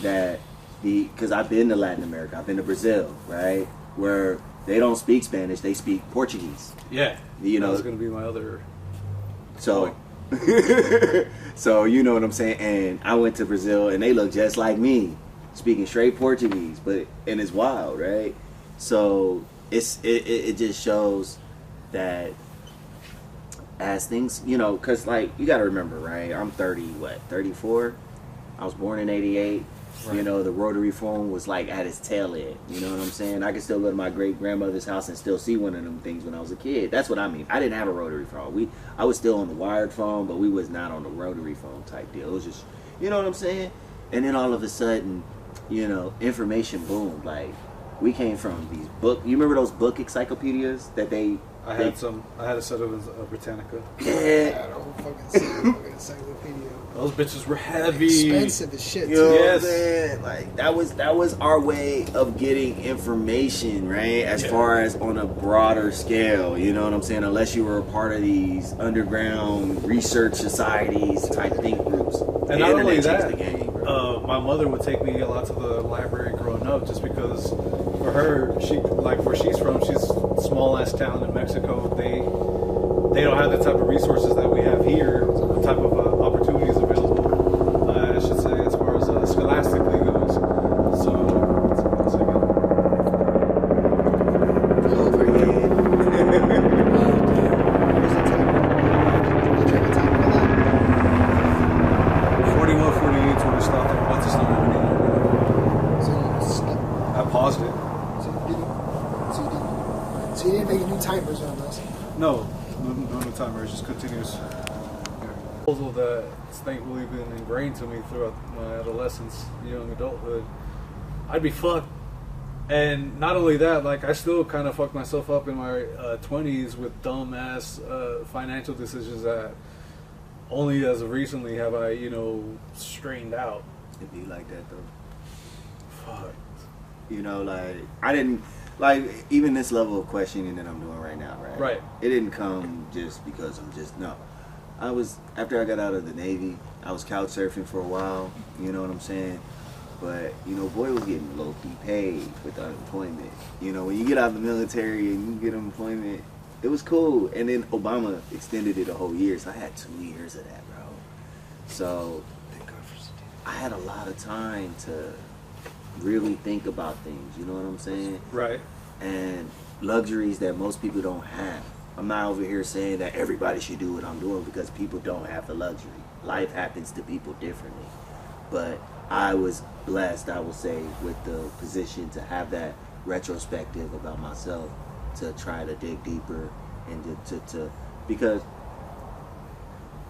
That because I've been to Latin America, I've been to Brazil, right, where they don't speak Spanish, they speak Portuguese. Yeah, that was going to be my other. So, point. So you know what I'm saying. And I went to Brazil, and they look just like me, speaking straight Portuguese, and it's wild, right? So it just shows that as things, you know, because like you got to remember, right? I'm 34. I was born in '88. Right. You know, the rotary phone was like at its tail end. You know what I'm saying? I could still go to my great grandmother's house and still see one of them things when I was a kid. That's what I mean. I didn't have a rotary phone. I was still on the wired phone, but we was not on the rotary phone type deal. It was just, you know what I'm saying? And then all of a sudden, you know, information boomed. Like, we came from these you remember those book encyclopedias that I had a set of Britannica. Yeah. I don't fucking encyclopedia. Those bitches were heavy. Expensive as shit. You know Yes. what I'm saying? Like that was our way of getting information, right? As far as on a broader scale, you know what I'm saying? Unless you were a part of these underground research societies type think groups. And not only changed that, the game, bro. my mother would take me a lot to the library growing up, just because for her, she like where she's from, she's a small ass town in Mexico. They don't have the type of resources that we have here, the type of opportunities available, I should say, as far as scholastically goes. So, one second. Paused it. So you didn't make new timers on this? No timer. It's just continuous. Proposal that's thankfully been ingrained to me throughout my adolescence, young adulthood. I'd be fucked. And not only that, like I still kind of fucked myself up in my 20s with dumb ass financial decisions that only as of recently have I, straightened out. It'd be like that though. Fuck. You know, like I didn't like even this level of questioning that I'm doing right now, right? Right. It didn't come just because I was after I got out of the Navy, I was couch surfing for a while, you know what I'm saying? But, boy was getting low-key paid with the unemployment. When you get out of the military and you get unemployment, it was cool. And then Obama extended it a whole year, so I had 2 years of that, bro. So I had a lot of time to really think about things, you know what I'm saying? Right. And luxuries that most people don't have. I'm not over here saying that everybody should do what I'm doing because people don't have the luxury. Life happens to people differently. But I was blessed, I will say, with the position to have that retrospective about myself, to try to dig deeper and to because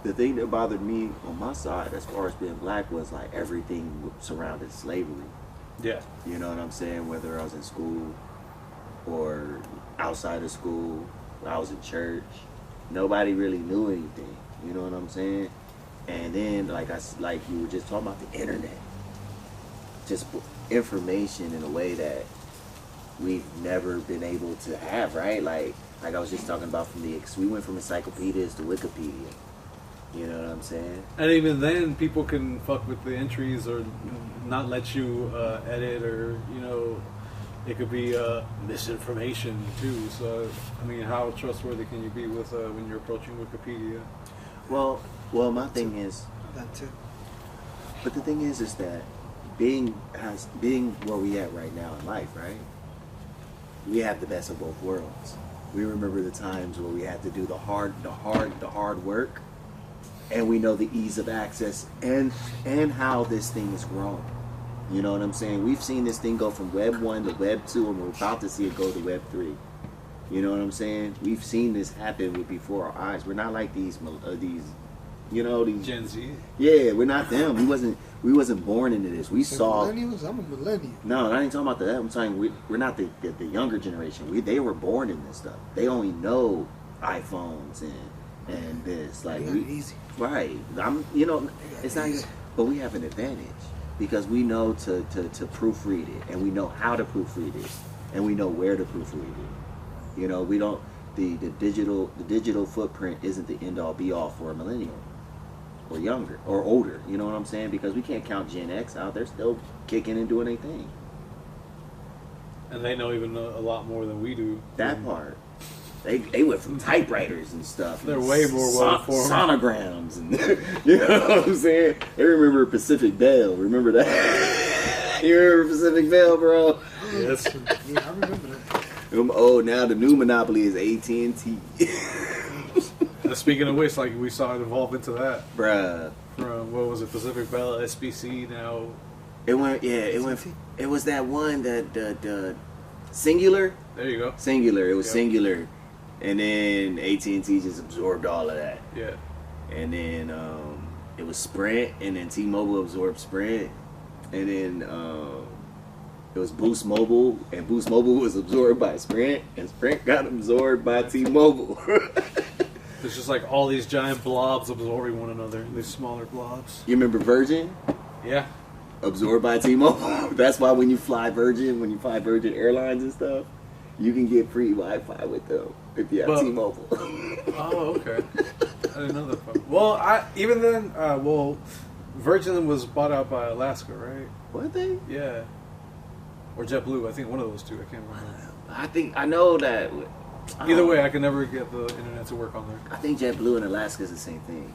the thing that bothered me on my side as far as being black was like everything surrounded slavery. Yeah. You know what I'm saying? Whether I was in school or outside of school, I was in church, nobody really knew anything. You know what I'm saying? And then, like you were just talking about the internet, just information in a way that we've never been able to have, right? Like I was just talking about we went from encyclopedias to Wikipedia. You know what I'm saying? And even then, people can fuck with the entries or not let you edit, or it could be misinformation too. So, I mean, how trustworthy can you be with when you're approaching Wikipedia? Well, my thing is that too. But the thing is that being where we at right now in life, right? We have the best of both worlds. We remember the times where we had to do the hard work, and we know the ease of access and how this thing has grown. You know what I'm saying? We've seen this thing go from Web 1 to Web 2, and we're about to see it go to Web 3. You know what I'm saying? We've seen this happen before our eyes. We're not like these Gen Z. Yeah, we're not them. We wasn't born into this. We saw millennials. I'm a millennial. No, I ain't talking about that. I'm saying we're not the younger generation. They were born in this stuff. They only know iPhones and this easy. Right. It's not easy, but we have an advantage because we know to proofread it, and we know how to proofread it, and we know where to proofread it. We don't the digital footprint isn't the end all be all for a millennial or younger or older. You know what I'm saying? Because we can't count Gen X out. They're still kicking and doing their thing. And they know even a lot more than we do. That part. They went from typewriters and stuff. They're and way more well-informed. Sonograms and you know what I'm saying? They remember Pacific Bell. Remember that? You remember Pacific Bell, bro? Yes. Yeah, I remember that. Oh, now the new monopoly is AT&T. Speaking of which, like we saw it evolve into that Bruh. from what was it, Pacific Bell, SBC, now. It went. It was that one that the Singular. There you go. Singular. It was Yep. Singular, and then AT&T just absorbed all of that. Yeah. And then it was Sprint, and then T-Mobile absorbed Sprint, and then it was Boost Mobile, and Boost Mobile was absorbed by Sprint, and Sprint got absorbed by T-Mobile. There's just like all these giant blobs absorbing one another. These smaller blobs. You remember Virgin? Yeah. Absorbed by T-Mobile. That's why when you fly Virgin Airlines and stuff, you can get free Wi-Fi with them if you have Well- T-Mobile. Oh, okay. I didn't know that part. Well, even then, Virgin was bought out by Alaska, right? Were they? Yeah. Or JetBlue. I think one of those two. I can't remember. I know that. Either way, I can never get the internet to work on there. I think JetBlue and Alaska is the same thing.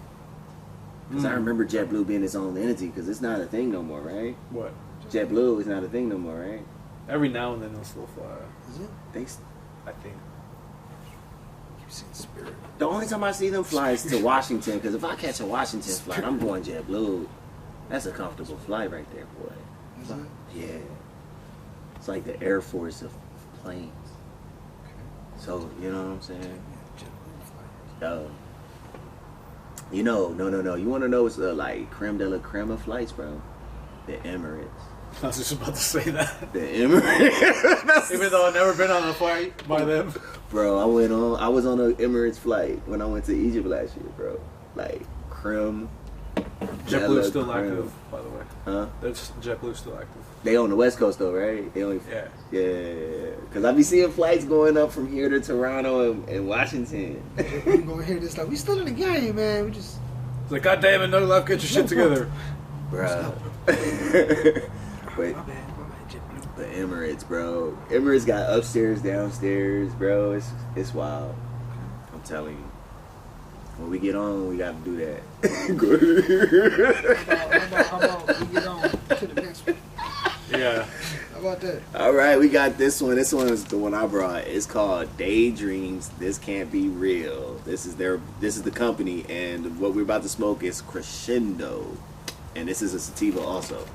Because I remember JetBlue being its own entity, because it's not a thing no more, right? What? JetBlue is not a thing no more, right? Every now and then they'll still fly. Is it? I think. You've seen Spirit. The only time I see them fly is to Washington, because if I catch a Washington flight, I'm going JetBlue. That's a comfortable flight right there, boy. Is it? Yeah. It's like the Air Force of planes. So, you know what I'm saying? No. You want to know what's like creme de la creme of flights, bro? The Emirates. I was just about to say that. The Emirates. Even though I've never been on a flight by them. Bro, I was on an Emirates flight when I went to Egypt last year, bro. Like creme. JetBlue's still creme. active, by the way. Huh? JetBlue's still active. They on the West Coast though, right? They only. Yeah. Yeah. Because I be seeing flights going up from here to Toronto and Washington. We're gonna hear this like we still in the game, man. We just It's like, God damn it, no love, get your shit together. Bruh. Wait. my bad, JetBlue. The Emirates, bro. Emirates got upstairs, downstairs, bro. It's wild. I'm telling you. When we get on, we gotta do that. How about we get on to the next one? Yeah. How about that? All right, we got this one. This one is the one I brought. It's called Daydreams. This can't be real. This is the company, and what we're about to smoke is Crescendo, and this is a sativa also.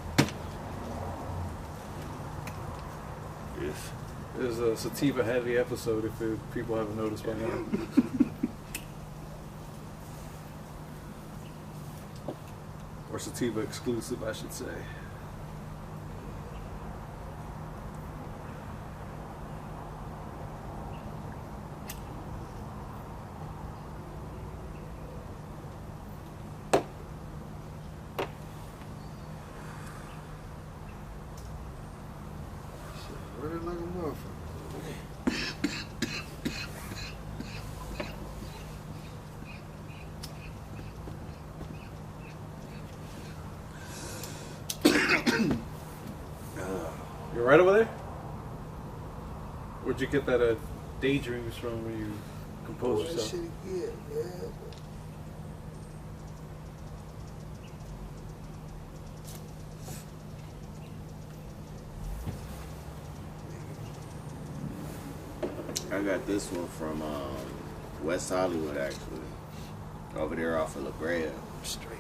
It was a sativa heavy episode if people haven't noticed by now. Or sativa exclusive, I should say. Running like a motherfucker. You right over there? Where'd you get that daydreams from when you compose That yourself? shit again, yeah. I got this one from West Hollywood, actually. Over there off of La Brea. Straight.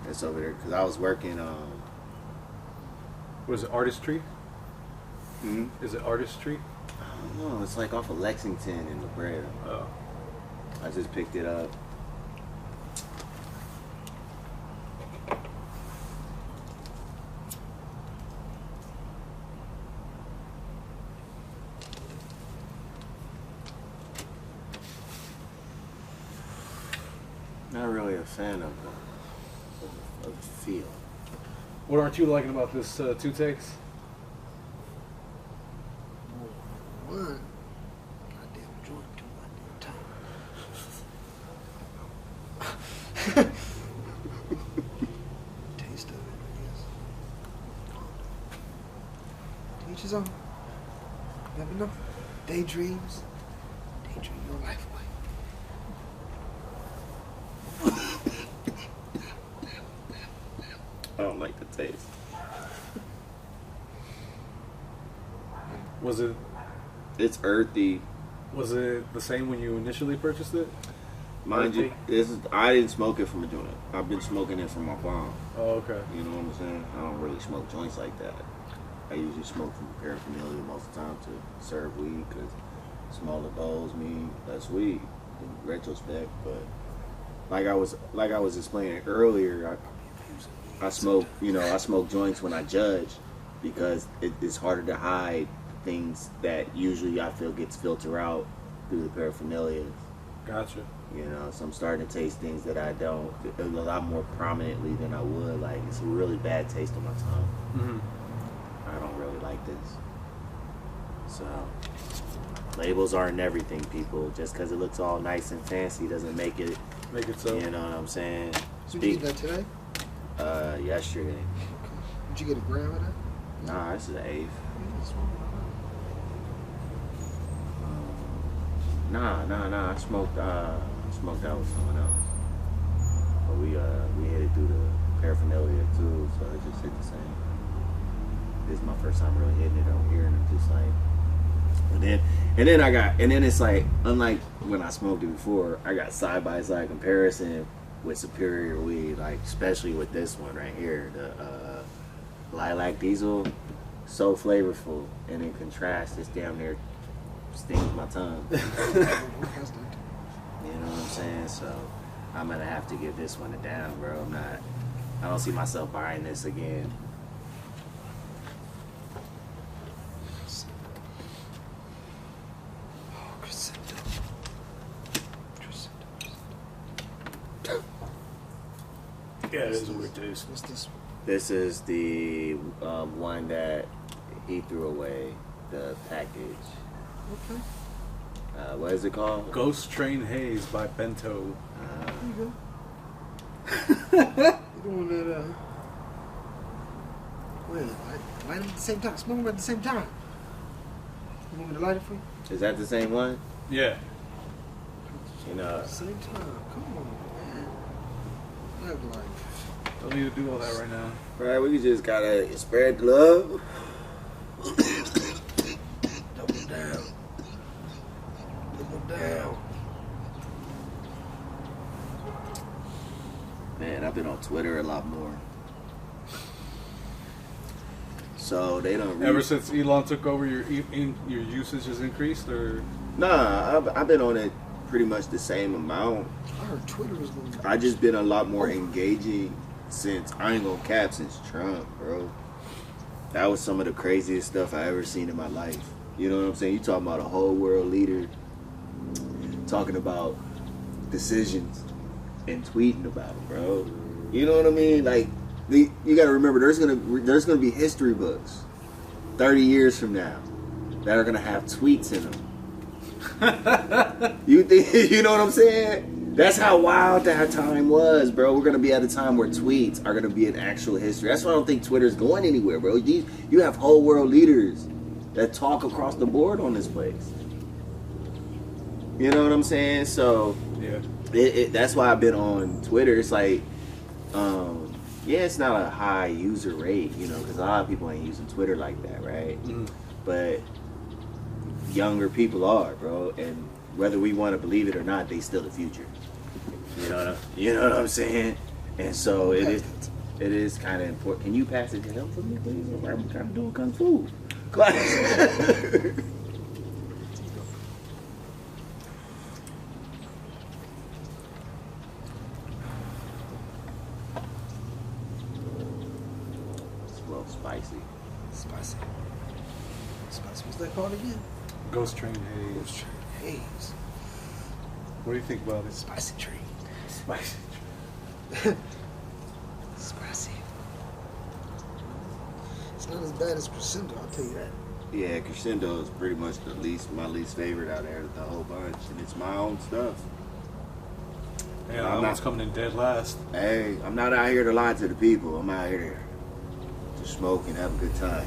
It's over there because I was working. Was it Artistry? Hmm? Is it Artistry? I don't know. It's like off of Lexington in La Brea. Oh. I just picked it up. Not really a fan of the feel. What aren't you liking about this two takes? One. Goddamn joint too goddamn time. Taste of it, I guess. To each his own. Never know. Daydreams. face. Was it It's earthy. the same when you initially purchased it? Mind you, I didn't smoke it from a joint. I've been smoking it from my palm. Oh, okay. You know what I'm saying? I don't really smoke joints like that. I usually smoke from paraphernalia most of the time to serve weed because smaller bowls mean less weed in retrospect. But like I was explaining earlier, I smoke joints when I judge because it's harder to hide things that usually I feel gets filtered out through the paraphernalia. Gotcha. You know, so I'm starting to taste things that I don't a lot more prominently than I would. Like, it's a really bad taste on my tongue. Mm-hmm. I don't really like this. So, labels aren't everything, people. Just because it looks all nice and fancy doesn't make it so. You know what I'm saying? Did you get that today? Yesterday. Okay. Did you get a gram of that? Nah, this is the 8th. Nah. I smoked out with someone else. But we hit it through the paraphernalia too, so it just hit the same. This is my first time really hitting it over here, and I'm just like, and then it's like, unlike when I smoked it before, I got side by side comparison with superior weed, like especially with this one right here, the lilac diesel, so flavorful, and in contrast, it's damn near stings my tongue. You know what I'm saying? So I'm gonna have to give this one a down, bro. I don't see myself buying this again. Yeah, it is a weird taste. What's this one? This is the one that he threw away, the package. Okay. What is it called? Ghost Train Haze by Bento. There you go. You doing that, wait, light them at the same time. Smoke them at the same time. You want me to light it for you? Is that the same one? Yeah. You know, Same time. Come on, man. Live life. Don't need to do all that right now. right? We just gotta spread the love. Double down. Double down. Man, I've been on Twitter a lot more. So they don't. Ever since Elon took over, your usage has increased, or Nah, I've been on it pretty much the same amount. I heard Twitter was going to... I just been a lot more engaging since, I ain't gonna cap, since Trump, bro. That was some of the craziest stuff I ever seen in my life. You know what I'm saying? You talking about a whole world leader talking about decisions and tweeting about them, bro. You know what I mean? Like, you gotta remember, there's gonna be history books 30 years from now that are gonna have tweets in them. You think, you know what I'm saying? That's how wild that time was, bro. We're gonna be at a time where tweets are gonna be an actual history. That's why I don't think Twitter's going anywhere, bro. You have whole world leaders that talk across the board on this place. You know what I'm saying? So yeah, that's why I've been on Twitter. It's like, yeah, it's not a high user rate, you know, because a lot of people ain't using Twitter like that, right? Mm-hmm. But younger people are, bro, and whether we want to believe it or not, they still the future. You know what I'm saying? And so it is kind of important. Can you pass it to him for me, please? I'm kind of doing kung fu. It's a little spicy. Spicy. Spicy. What's that called again? Ghost Train Haze. Ghost Train Haze. What do you think about it? Spicy train. Spicy. Spicy. It's not as bad as Crescendo, I'll tell you that. Yeah, Crescendo is pretty much my least favorite out there of the whole bunch, and it's my own stuff. Yeah, I'm I'm not not coming in dead last. Hey, I'm not out here to lie to the people. I'm out here to smoke and have a good time.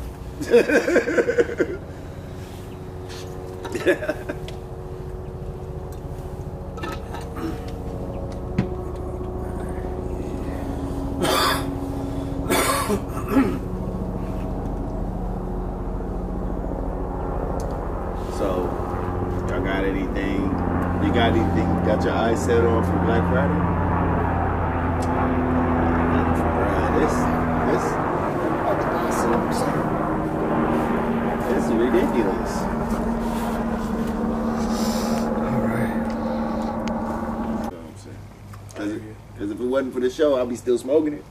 So, y'all got anything? You got anything? Got your eyes set on for Black Friday? This is ridiculous. Because if it wasn't for the show, I'd be still smoking it.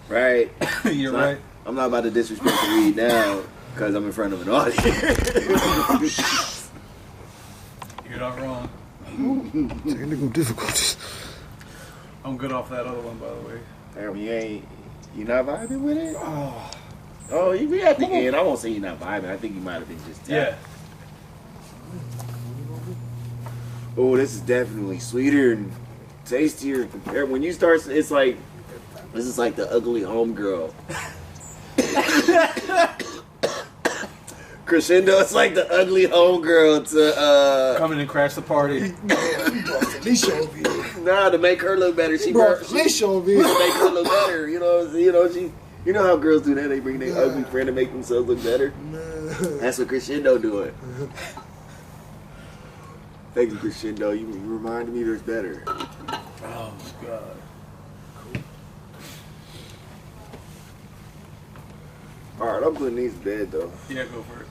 Right? You're right. I'm not about to disrespect the weed now because I'm in front of an audience. You're not wrong. Technical difficulties. I'm good off that other one, by the way. Damn, you not vibing with it? Oh, you be at the end. I won't say you're not vibing. I think you might have been just tapped. Yeah. Oh, this is definitely sweeter and tastier compared. When you start, it's like this is like the ugly homegirl. Crescendo, it's like the ugly homegirl to Come in and crash the party. nah, to make her look better. She Bro, to they show me. make her look better. You know how girls do that. They bring their ugly friend to make themselves look better. That's what Crescendo doing. Thank you, Crescendo. You reminded me there's better. Oh my god. All right, I'm putting these to bed though. Yeah, go for it.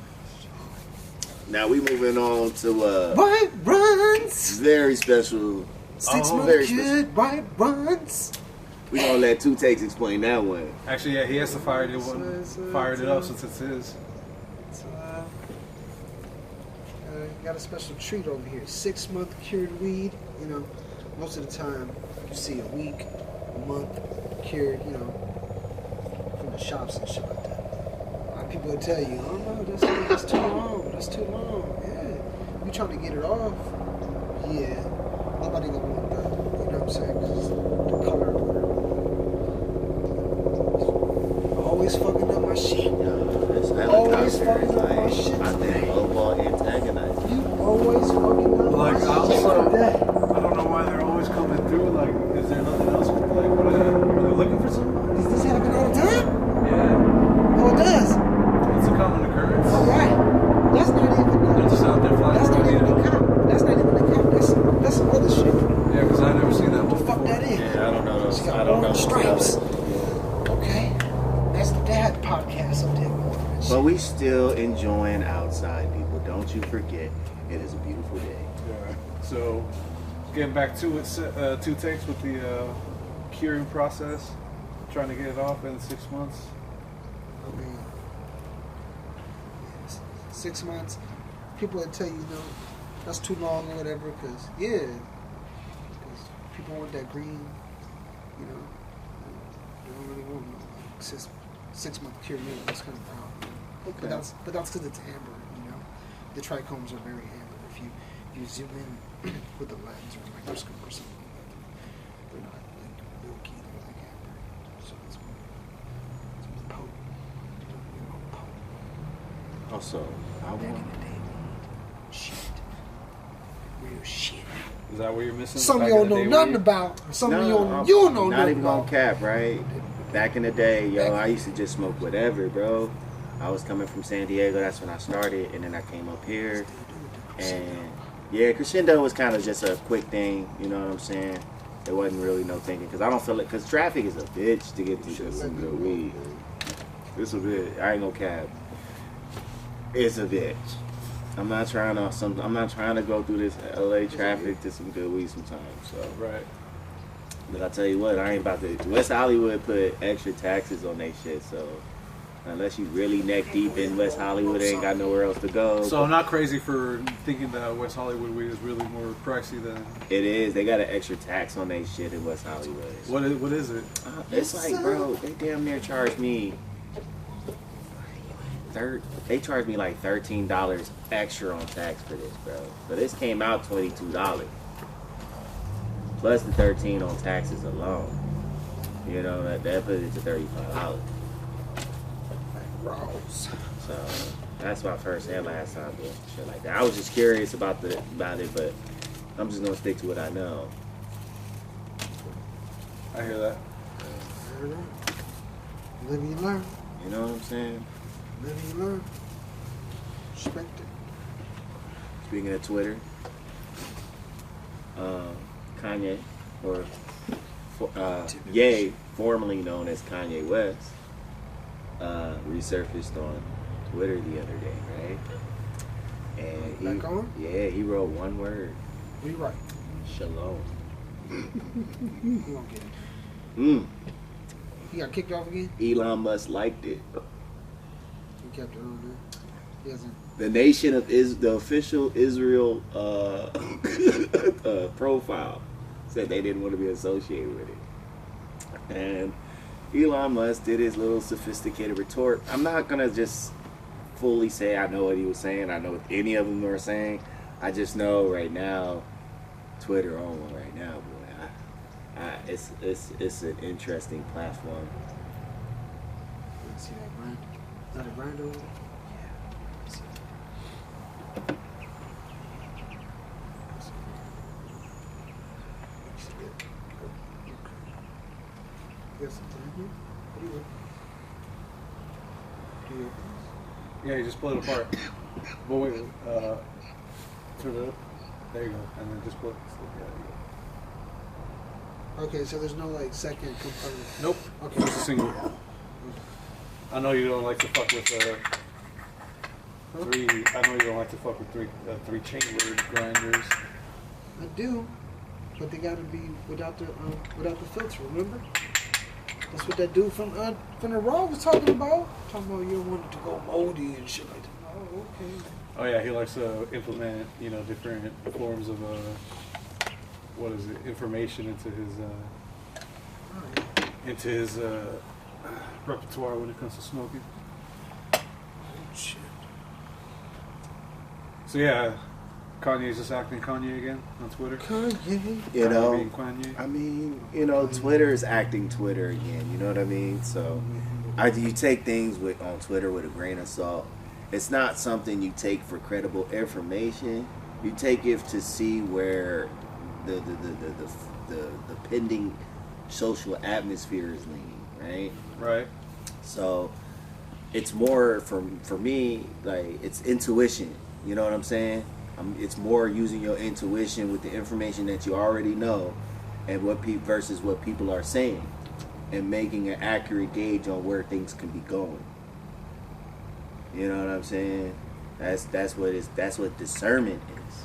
Now we moving on to White runs. very special. 6 month very kid. White runs. We gonna let Two Takes explain that one. Actually, yeah, he has to fire it up since it's his. It's, got a special treat over here. 6 month cured weed. You know, most of the time you see a week, a month cured. You know, from the shops and shit like that. A lot of people will tell you, "Oh no, that's too long. That's too long." Yeah, you trying to get it off? Yeah, nobody gonna want that. You know what I'm saying? 'Cause the color. Always fucking up my shit. It's Always helicopter. fucking It's up my like, shit. I think lowball antagonizing. You always fucking up Like, my shit. also, Like that. I don't know why they're always coming through. Like, is there nothing else? Like, what are they looking for something? Does this happen all the time? Yeah. Oh, it does. It's a common occurrence. All right. That's not even. They're just out there flying. That's not even a cop. That's not even a cop. That's some other shit. Yeah, because I never seen that What the before. fuck that is? Yeah, I don't know those. She got I don't know orange those stripes. colors. Okay. That's the dad podcast up there. But we still enjoying outside, people. Don't you forget, it is a beautiful day. Yeah. So, getting back to it, Two Takes with the curing process, trying to get it off in 6 months. I mean, 6 months. People would tell you, that's too long or whatever, because people want that green, they don't really want no 6 month cure meal. That's kind of brown. Okay. But that's because it's amber, The trichomes are very amber. If you zoom in with the lens or a microscope or something like that, they're not like milky, they're like amber. So it's more potent. More potent. Also, I Back in want. the day, shit. Real shit. Is that what you're missing? Something Back you in don't the know day nothing weed? about. Something you don't know Not nothing even gonna about. cap, right? Back in the day, I used to just smoke whatever, bro. I was coming from San Diego, that's when I started, and then I came up here. And yeah, Crescendo was kind of just a quick thing, you know what I'm saying? There wasn't really no thinking, because I don't feel like, because traffic is a bitch to get to some good weed. It's a bitch. I ain't gonna cap. It's a bitch. I'm not trying to go through this LA traffic to some good weed sometimes. So Right. but I tell you what, I ain't about to. West Hollywood put extra taxes on they shit, so unless you really neck deep in West Hollywood, ain't got nowhere else to go. So I'm not crazy for thinking that West Hollywood weed is really more pricey than It is. They got an extra tax on they shit in West Hollywood. what is it? It's like, bro, they damn near charge me. They charged me like $13 extra on tax for this, bro. So this came out $22 plus the 13 on taxes alone. You know that put it to $35. Rose. So that's my first and last time doing shit like that. I was just curious about it, but I'm just gonna stick to what I know. I hear that. Live and you learn. You know what I'm saying? Live and you learn. Respect it. Speaking of Twitter, Kanye, or Ye, formerly known as Kanye West, resurfaced on Twitter the other day, right? And Back on? he wrote one word. We right. Shalom. You won't get it. He got kicked off again? Elon Musk liked it. He kept it on there. He hasn't. The nation of the official Israel profile said they didn't want to be associated with it. And Elon Musk did his little sophisticated retort. I'm not going to just fully say I know what he was saying. I know what any of them were saying. I just know right now, Twitter on one right now, boy. It's an interesting platform. You see that grind? Is that a grind over there? Yes, Yeah, you just split it apart. But wait, turn it up. There you go. And then just put. okay, so there's no like second component. Nope. Okay. Just a single. I know you don't like to fuck with three. I know you don't like to fuck with three chambered grinders. I do, but they gotta be without the filter. Remember? That's what that dude from the Raw was talking about. Talking about you don't want it to go moldy and shit like that. Oh, okay. Oh yeah, he likes to implement, different forms of what is it, information into his repertoire when it comes to smoking. Oh, shit. So yeah, Kanye's just acting Kanye again on Twitter. Kanye. You know, Being Kanye. I mean, Twitter is acting Twitter again. You know what I mean? So, you take things on Twitter with a grain of salt. It's not something you take for credible information. You take it to see where the pending social atmosphere is leaning, right? Right. So, it's more for me like it's intuition. You know what I'm saying? It's more using your intuition with the information that you already know, and versus what people are saying, and making an accurate gauge on where things can be going. You know what I'm saying? That's what discernment is.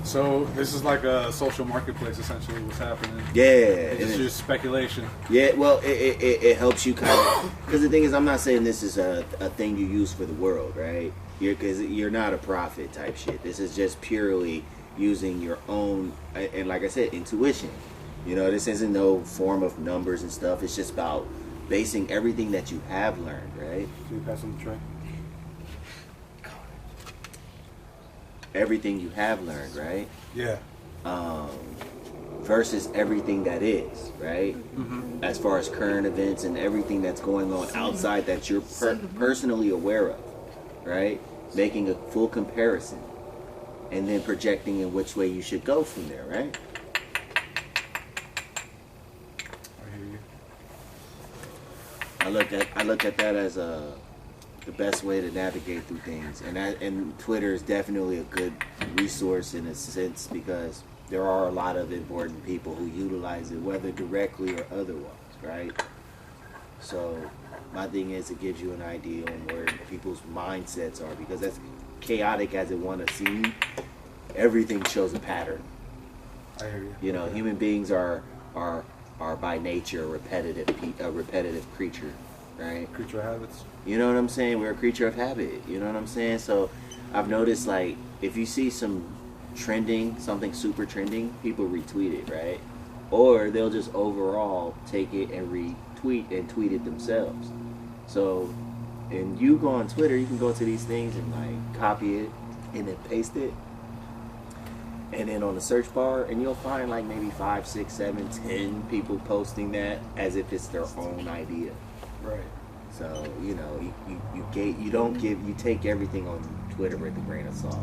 So this is like a social marketplace, essentially. What's happening? Yeah, it's just speculation. Yeah, well, it helps you kind of, because the thing is, I'm not saying this is a thing you use for the world, right? Because you're not a prophet type shit. This is just purely using your own, and like I said, intuition. This isn't no form of numbers and stuff. It's just about basing everything that you have learned, right? So you pass on the tray. Everything you have learned, right? Yeah. Versus everything that is, right? Mm-hmm. As far as current events and everything that's going on outside that you're personally aware of, right? Making a full comparison and then projecting in which way you should go from there, right? I hear you. I look at that as the best way to navigate through things, and Twitter is definitely a good resource in a sense, because there are a lot of important people who utilize it, whether directly or otherwise, right? So my thing is, it gives you an idea on where people's mindsets are, because as chaotic as it want to seem, everything shows a pattern. I hear you. Human beings are by nature a repetitive creature, right? Creature of habits. You know what I'm saying? We're a creature of habit. You know what I'm saying? So I've noticed, like, if you see something super trending, people retweet it, right? Or they'll just overall take it and retweet and tweet it themselves. So, and you go on Twitter, you can go to these things and like copy it and then paste it. And then on the search bar, and you'll find like maybe 5, 6, 7, 10 people posting that as if it's their own idea. Right. So, you take everything on Twitter with a grain of salt,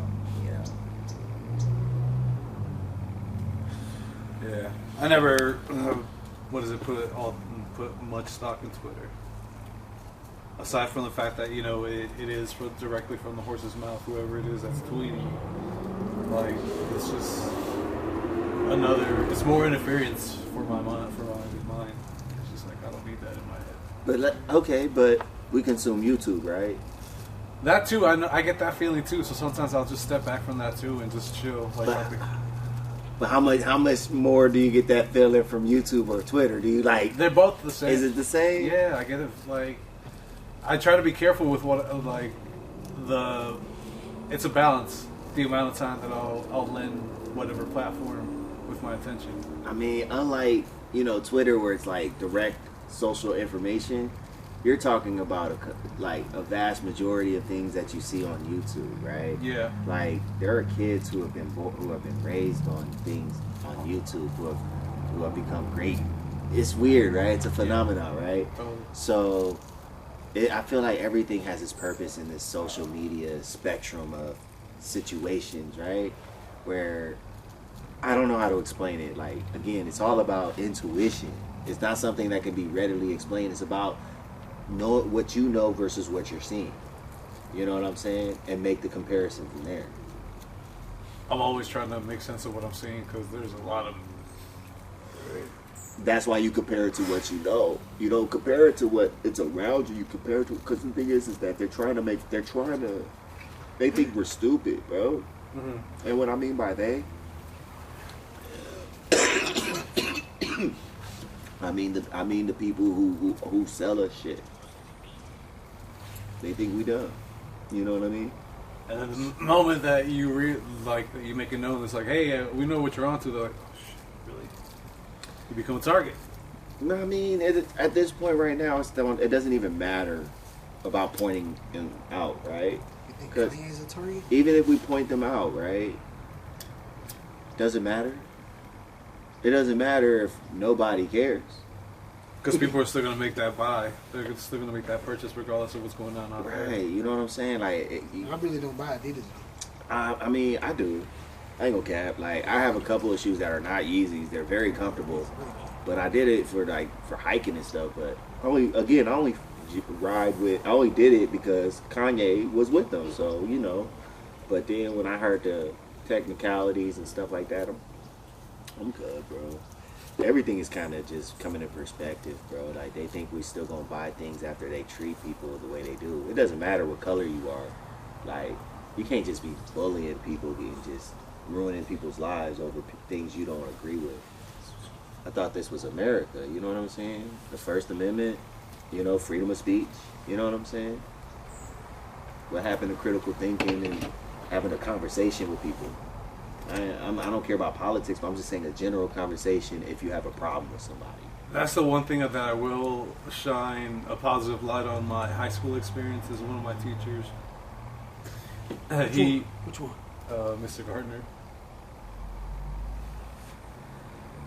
Yeah. I never what does it put much stock in Twitter? Aside from the fact that, you know, it is directly from the horse's mouth, whoever it is that's tweeting. Like, it's just it's more interference for my mind. It's just like, I don't need that in my head. But we consume YouTube, right? That too, I get that feeling too. So sometimes I'll just step back from that too and just chill. But how much more do you get that feeling from YouTube or Twitter? Do you like? They're both the same. Is it the same? Yeah, I get it. Like, I try to be careful with it's a balance. The amount of time that I'll lend whatever platform with my attention. I mean, unlike, you know, Twitter where it's like direct social information, you're talking about a vast majority of things that you see on YouTube, right? Yeah. Like, there are kids who have been raised on things on YouTube who have become great. It's weird, right? It's a phenomenon, right? Totally. So I feel like everything has its purpose in this social media spectrum of situations, right? Where I don't know how to explain it. Like, again, it's all about intuition. It's not something that can be readily explained. It's about know what you know versus what you're seeing. You know what I'm saying? And make the comparison from there. I'm always trying to make sense of what I'm seeing because there's a lot of. That's why you compare it to what you know. You don't compare it to what it's around you. You compare it to, because the thing is that they think we're stupid, bro. Mm-hmm. And what I mean by they, I mean the people who sell us shit. They think we dumb. You know what I mean? And then the moment that you you make it known, it's like, hey, we know what you're onto. They're like, oh shit, really? You become a target. No, I mean, at this point right now, it doesn't even matter about pointing them out, right? You think Kanye's a target? Even if we point them out, right? Doesn't matter. It doesn't matter if nobody cares. Because people are still going to make that buy. They're still going to make that purchase regardless of what's going on out there. Right, you know what I'm saying? Like, I really don't buy Adidas. I mean, I do. I ain't gonna cap. Like, I have a couple of shoes that are not Yeezys. They're very comfortable. But I did it for hiking and stuff. But I only did it because Kanye was with them. So, you know. But then when I heard the technicalities and stuff like that, I'm good, bro. Everything is kind of just coming in perspective, bro. Like, they think we still gonna buy things after they treat people the way they do. It doesn't matter what color you are. Like, you can't just be bullying people and just ruining people's lives over things you don't agree with. I thought this was America, you know what I'm saying? The First Amendment, you know, freedom of speech, you know what I'm saying? What happened to critical thinking and having a conversation with people? I don't care about politics, but I'm just saying a general conversation if you have a problem with somebody. That's the one thing that I will shine a positive light on. My high school experience is one of my teachers. Which one? Mr. Gardner.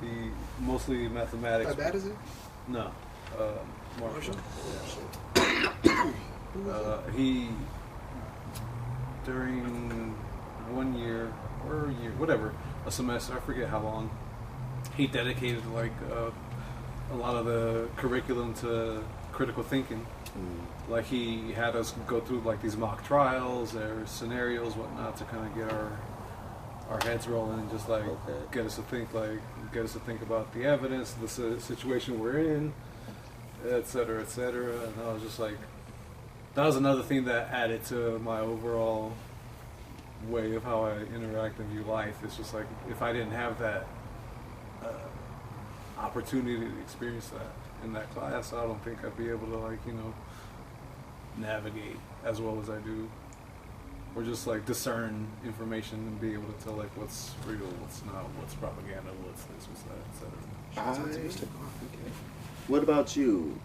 He mostly mathematics. How bad is it? No, Marshall. Yeah. He during 1 year or a year, whatever, a semester, I forget how long. He dedicated a lot of the curriculum to critical thinking. Like, he had us go through these mock trials or scenarios, whatnot, to kind of get our heads rolling and just get us to think about the evidence, the situation we're in, et cetera, et cetera. And I was just like, that was another thing that added to my overall way of how I interact and view life. It's just like, if I didn't have that opportunity to experience that in that class, I don't think I'd be able to navigate as well as I do, or just discern information and be able to tell what's real, what's not, what's propaganda, what's this, what's that, etc. What about you?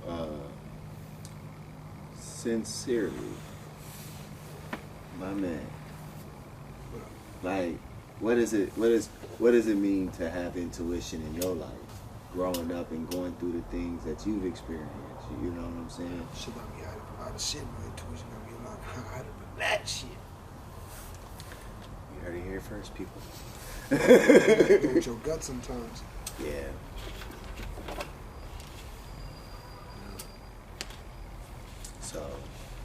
Sincerely, my man. Like, what does it mean to have intuition in your life, growing up and going through the things that you've experienced? You know what I'm saying? Shit about me a lot of shit. My intuition got me a lot higher than that shit. You heard it here first, people. Go with your gut sometimes. Yeah. So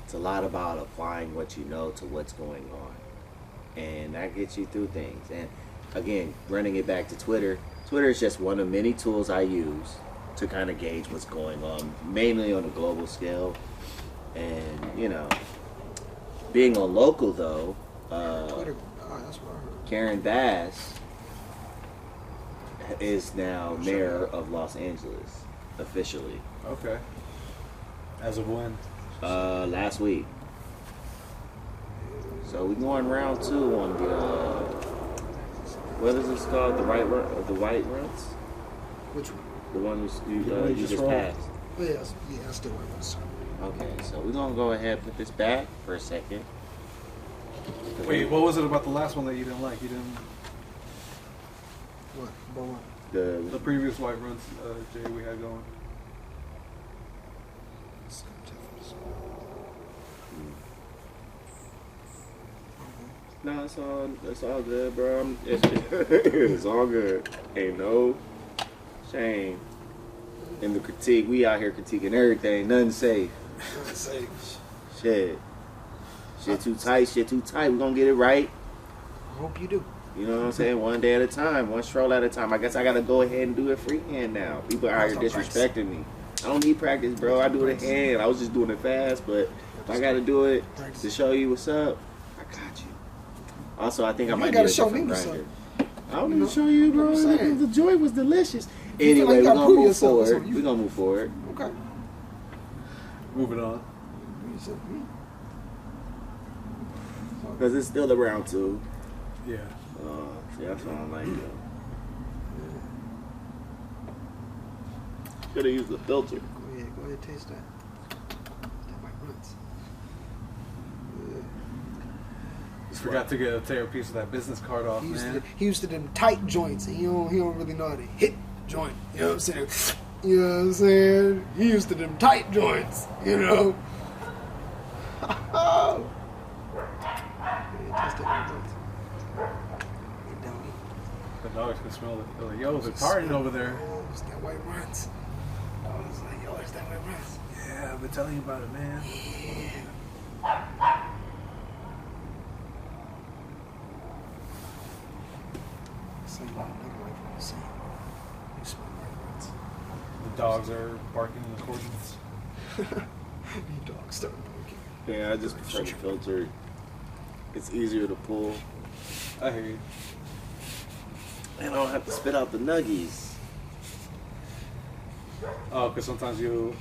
it's a lot about applying what you know to what's going on, and that gets you through things. And again, running it back to Twitter. Twitter is just one of many tools I use to kind of gauge what's going on, mainly on a global scale. And, you know, being on local, though, Twitter. Oh, that's what I heard. Karen Bass is now mayor of Los Angeles, officially. Okay. As of when? Last week. So we're going round 2 on the, what is this called? The white runs? Which one? The one you you just rolled. passed. Yeah, I still want to. Okay, so we're gonna go ahead and put this back for a second. Wait, what was it about the last one that you didn't like? You didn't. What? About what? The previous white runs, Jay, we had going. No, it's all good, bro. It's all good. Ain't no shame in the critique. We out here critiquing everything. Nothing safe. Shit too tight. We're gonna get it right. I hope you do. You know what I'm saying? One day at a time, one stroll at a time. I guess I gotta go ahead and do it freehand now. People are out here disrespecting me. I don't need practice, bro. I do it in hand. I was just doing it fast, but if I gotta do it to show you what's up, I got you. Also, I think I might need a different grinder. I don't need to show you, bro. The joy was delicious. Anyway, we're gonna move forward. We're gonna move forward. Okay. Moving on. Because it's still around 2. Yeah. See, that's what I like, though. Could have used the filter. Go ahead, taste that. That white runs. Forgot to tear a piece of that business card off, man. He used to them tight joints, and he don't really know how to hit joint. You know what I'm saying? You know what I'm saying? He used to them tight joints. You know. The dogs can smell it. They're like, yo, they're partying over there. Oh, it's that white runs. I was like, yo, it's that white runs. Yeah, I've been telling you about it, man. So you want to look away from the scene. You smell white runs. The dogs are barking in accordance. You dogs start barking. Yeah, I just prefer the filter. It's easier to pull. I hear you. And I don't have to spit out the nuggies. Oh, because sometimes you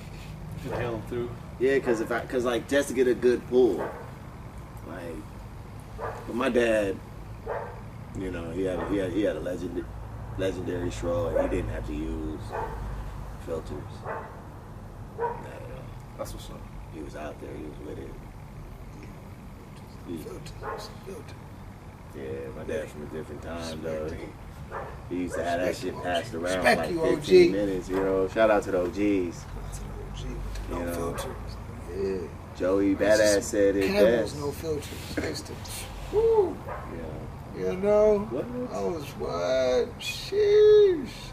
inhale them through. Yeah, cause like just to get a good pull. Like, but my dad, you know, he had a legendary straw, and he didn't have to use filters. Not at all. That's what's up. He was out there. He was with it. Yeah, my dad's from a different time though. He used to have that shit passed around for like 15 minutes, you know. Shout out to the OGs. You know. filters. Yeah. Joey Badass said it Camels, best. no filters. Used to, woo. Yeah. You know. What? I was what? Sheesh.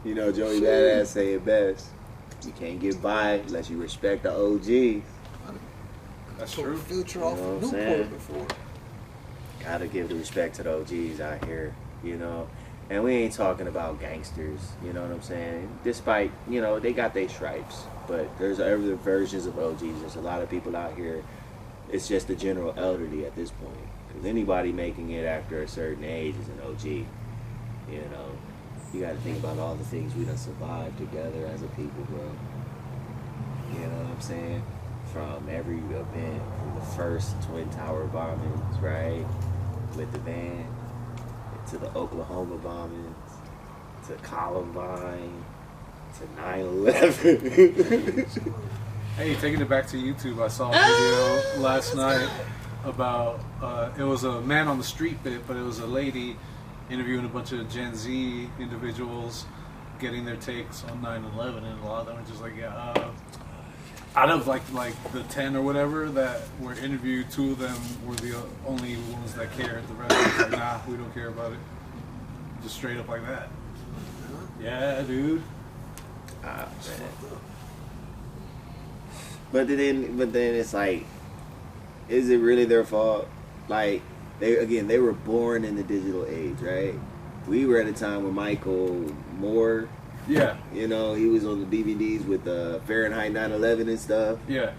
You know, Joey Badass say it best. You can't get by unless you respect the OGs. That's Took true. a filter off You know of what I'm Newport saying? before. Gotta give the respect to the OGs out here, you know. And we ain't talking about gangsters, you know what I'm saying? Despite, you know, they got their stripes, but there's other versions of OGs. There's a lot of people out here. It's just the general elderly at this point. Because anybody making it after a certain age is an OG, you know. You gotta think about all the things we done survived together as a people, bro. You know what I'm saying? From every event, from the first Twin Tower bombings, right? With the van, to the Oklahoma bombings, to Columbine, to 9/11. Hey, taking it back to YouTube, I saw a video last night about, it was a man on the street bit, but it was a lady interviewing a bunch of Gen Z individuals, getting their takes on 9/11, and a lot of them were just like, yeah, out of like the 10 or whatever that were interviewed, 2 of them were the only ones that cared. The rest was like, nah, we don't care about it. Just straight up like that. Yeah, dude. Ah, man. But then it's like, is it really their fault? Like, they were born in the digital age, right? We were at a time when Michael Moore, Yeah. you know, he was on the DVDs with Fahrenheit 9/11 and stuff. Yeah.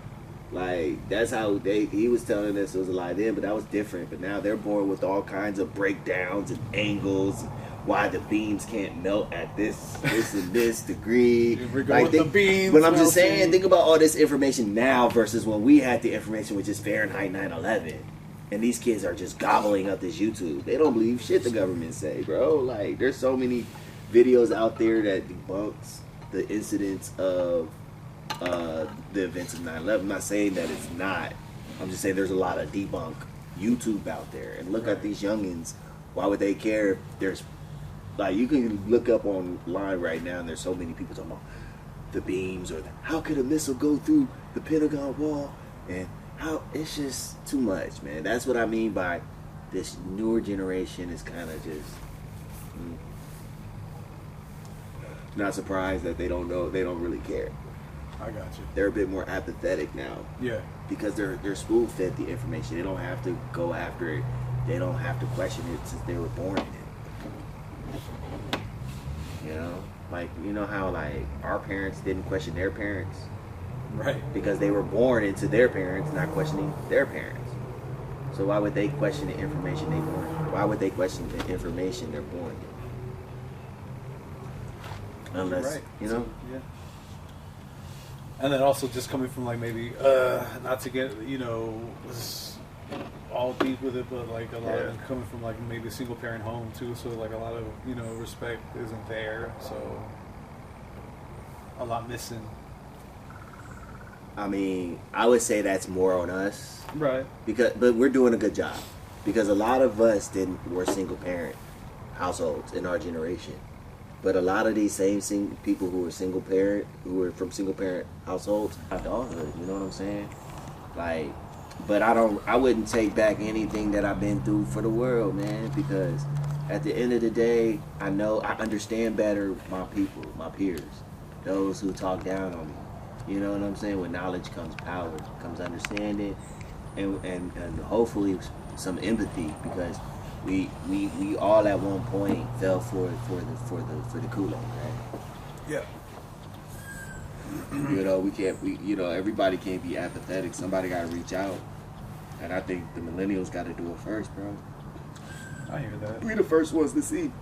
Like, that's how he was telling us it was a lie then, but that was different. But now they're born with all kinds of breakdowns and angles, why the beams can't melt at this and this degree. Like the beams. But I'm just saying, think about all this information now versus when we had the information with just Fahrenheit 9/11. And these kids are just gobbling up this YouTube. They don't believe shit the government say, bro. Like, there's so many videos out there that debunks the incidents of the events of 9/11. I'm not saying that it's not. I'm just saying there's a lot of debunk YouTube out there. And look at these youngins. Why would they care if there's, like, you can look up online right now and there's so many people talking about the beams or how could a missile go through the Pentagon wall, and how it's just too much, man. That's what I mean by this newer generation is kind of just not surprised that they don't know, they don't really care. I got you. They're a bit more apathetic now. Yeah. Because they're spoon fed the information. They don't have to go after it. They don't have to question it since they were born in it. You know? Like, you know how, like, our parents didn't question their parents? Right. Because they were born into their parents, not questioning their parents. So why would they question the information they born in? Why would they question the information they're born in? Unless, Right. you know? So, yeah. And then also just coming from, like, maybe, not to get, you know, all deep with it, but, like, a lot of them coming from, like, maybe a single parent home too, so, like, a lot of, you know, respect isn't there, so a lot missing. I mean, I would say that's more on us. Right. But we're doing a good job. Because a lot of us were single parent households in our generation. But a lot of these same people who were single parent, who were from single parent households, adulthood, you know what I'm saying? Like, but I wouldn't take back anything that I've been through for the world, man, because at the end of the day, I understand better my people, my peers, those who talk down on me. You know what I'm saying? With knowledge comes power, comes understanding, and hopefully some empathy, because we all at one point fell for the Kool-Aid, right? Yeah. You know, everybody can't be apathetic. Somebody got to reach out, and I think the millennials got to do it first, bro. I hear that. We the first ones to see,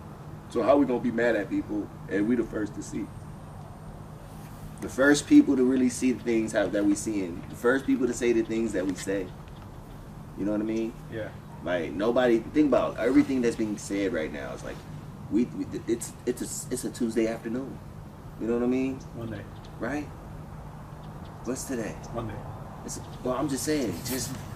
so how we gonna be mad at people and we the first to see? The first people to really see the things that we seeing. The first people to say the things that we say. You know what I mean? Yeah. Like, nobody, think about everything that's being said right now. It's like it's a Tuesday afternoon. You know what I mean? Monday. Right? What's today? Monday. Well, I'm just saying.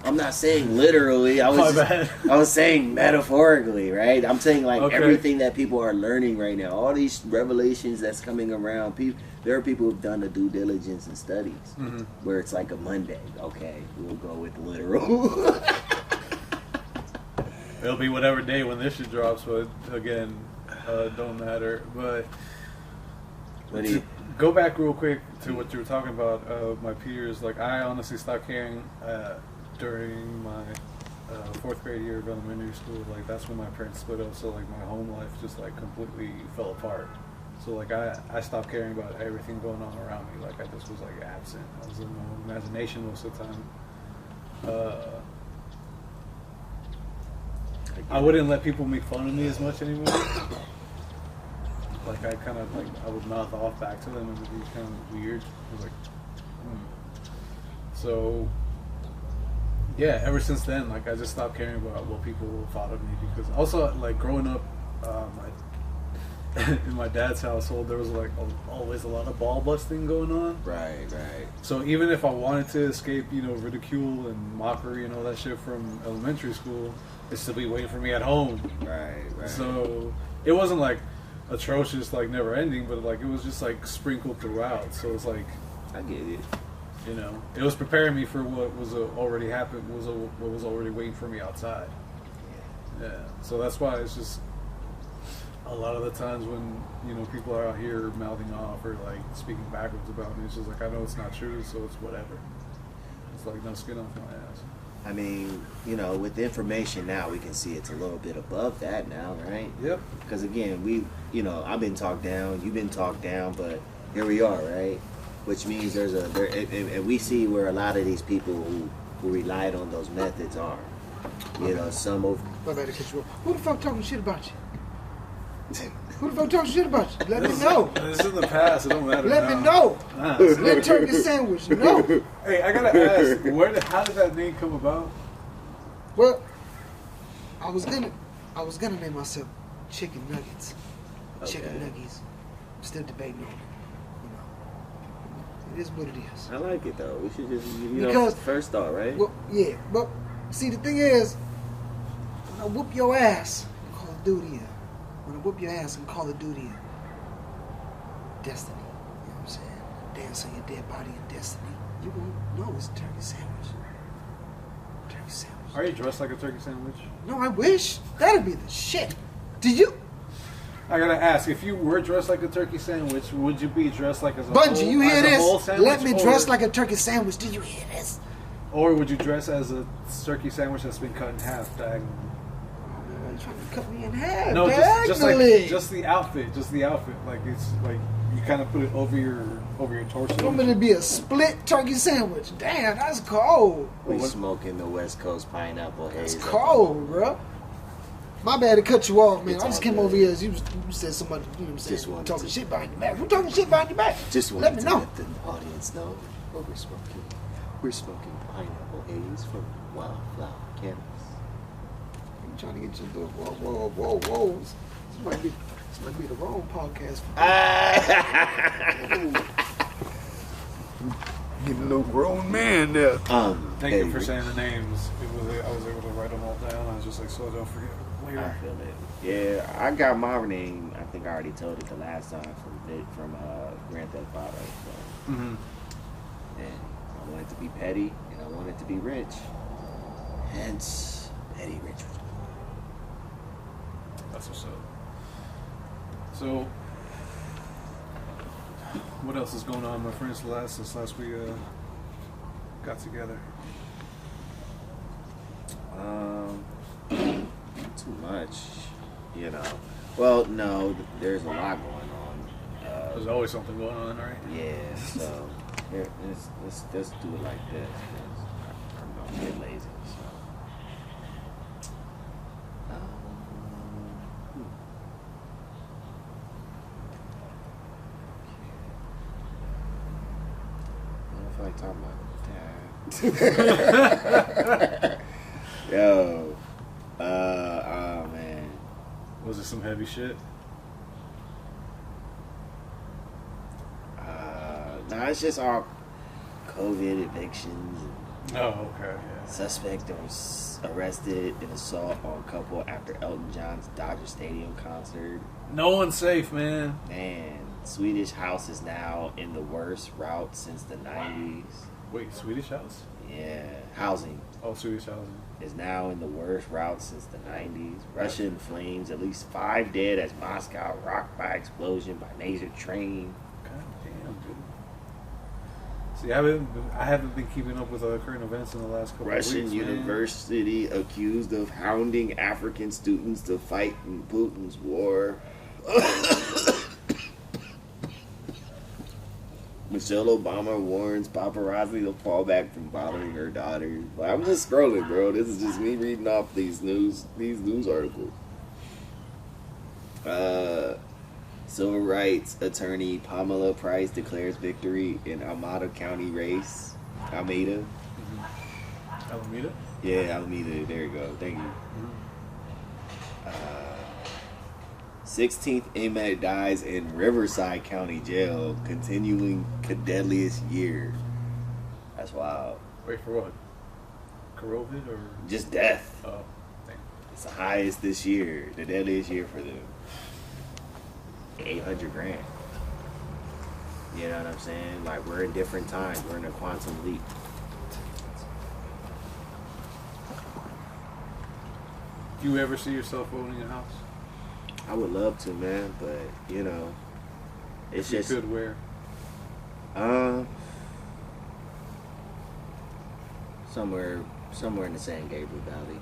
I'm not saying literally. I bad. was saying metaphorically, right? I'm saying, like, Okay. everything that people are learning right now, all these revelations that's coming around. There are people who've done the due diligence and studies where it's like a Monday. Okay, we'll go with literal. It'll be whatever day when this shit drops, but again, don't matter. But to go back real quick to what you were talking about, my peers. Like, I honestly stopped caring during my 4th grade year of elementary school. Like, that's when my parents split up, so, like, my home life just, like, completely fell apart. So, like, I stopped caring about everything going on around me. Like, I just was, like, absent. I was in my own imagination most of the time. I wouldn't let people make fun of me as much anymore. Like, I would mouth off back to them, and it would be kind of weird. I was like, So, yeah, ever since then, like, I just stopped caring about what people thought of me, because also, like, growing up, in my dad's household, there was, like, always a lot of ball busting going on. Right. So even if I wanted to escape, you know, ridicule and mockery and all that shit from elementary school, it'd still be waiting for me at home. Right. So it wasn't, like, atrocious, like, never ending, but, like, it was just, like, sprinkled throughout. So it's like, I get it. you know, it was preparing me for what was already happened, what was already waiting for me outside. Yeah. So that's why it's just a lot of the times when, you know, people are out here mouthing off or, like, speaking backwards about me, it's just like, I know it's not true, so it's whatever. like no skin off my ass. I mean, you know, with the information now, we can see it's a little bit above that now, right? Yep. Because again, I've been talked down, you've been talked down, but here we are, right? Which means and we see where a lot of these people who relied on those methods are. You know, some of. My bad to cut you off. Who the fuck talking shit about you? Who the fuck talking shit about you? Let me know. This is in the past. It don't matter. Let me know. Nah. Let turkey sandwich know. Hey, I gotta ask, how did that name come about? Well, I was gonna name myself Chicken Nuggets. Chicken Okay. Nuggies. I'm still debating on it. You know, it is what it is. I like it though. We should just, Because- first thought, right? Well, yeah, but see, the thing is, when I whoop your ass in Call of Duty, when I whoop your ass in Call of Duty, Destiny, you know what I'm saying? Dance on your dead body in Destiny. You won't know it's a turkey sandwich. Turkey sandwich. Are you dressed like a turkey sandwich? No, I wish. That'd be the shit. Did you? I gotta ask, if you were dressed like a turkey sandwich, would you be dressed like as a Bungie, whole, you hear as a whole this? sandwich, Let me dress like a turkey sandwich. Do you hear this? Or would you dress as a turkey sandwich that's been cut in half, diagonally? Oh, you trying to cut me in half? No, just diagonally. the outfit. Like it's like you kind of put it over your torso. You want me to be a split turkey sandwich? Damn, that's cold. We smoking the West Coast pineapple haze. It's cold, bro. My bad to cut you off, man. It's I just all came good. over here as you said somebody, you know what I'm saying, Just wanted talking to- shit behind your back. Who talking shit behind your back? Just let wanted me to know. let the audience know what we're smoking. We're smoking pineapple haze from Wildflower Cannabis. You trying to get your little whoa. This might be the wrong podcast. Getting no grown man there. Thank you for saying the names. I was able to write them all down. I was just like, so I don't forget I later. feel it. Yeah, I got my name. I think I already told it the last time from Grand Theft Auto. So. Mm-hmm. And I want it to be petty, and I want it to be rich. Hence, Petty Rich. That's what's up. So, what else is going on, my friends? Since last we got together. Too much, you know. Well, no, there's a lot going on. There's always something going on, right? Yeah, so here, let's do it like this. 'Cause I'm gonna get lazy. So. I don't feel like talking about that. Yo, oh man. Was it some heavy shit? Nah, it's just all COVID evictions. Oh, okay. Yeah. Suspect was arrested in assault on couple after Elton John's Dodger Stadium concert. No one's safe, man. Man, Swedish house is now in the worst route since the 90s. Wait, Swedish house? Yeah, housing Oh, Swedish housing. is now in the worst route since the 90s. Russia in flames, at least 5 dead as Moscow rocked by explosion by laser train. God damn, dude. See, I haven't been keeping up with current events in the last couple of Russian weeks, man. university accused of hounding African students to fight in Putin's war. Michelle Obama warns paparazzi to fall back from bothering her daughter. Like, I'm just scrolling, bro. This is just me reading off these news articles. Civil rights attorney Pamela Price declares victory in Alameda County race. Alameda? Alameda? Yeah, Alameda. There you go. Thank you. 16th inmate dies in Riverside County Jail, continuing deadliest year. That's wild. Wait, for what? COVID or? Just death. Oh, damn. It's the highest this year, the deadliest year for them. 800 grand. You know what I'm saying? Like, we're in different times. We're in a quantum leap. Do you ever see yourself owning a house? I would love to, man, but, you know, it's You just... could where? somewhere in the San Gabriel Valley.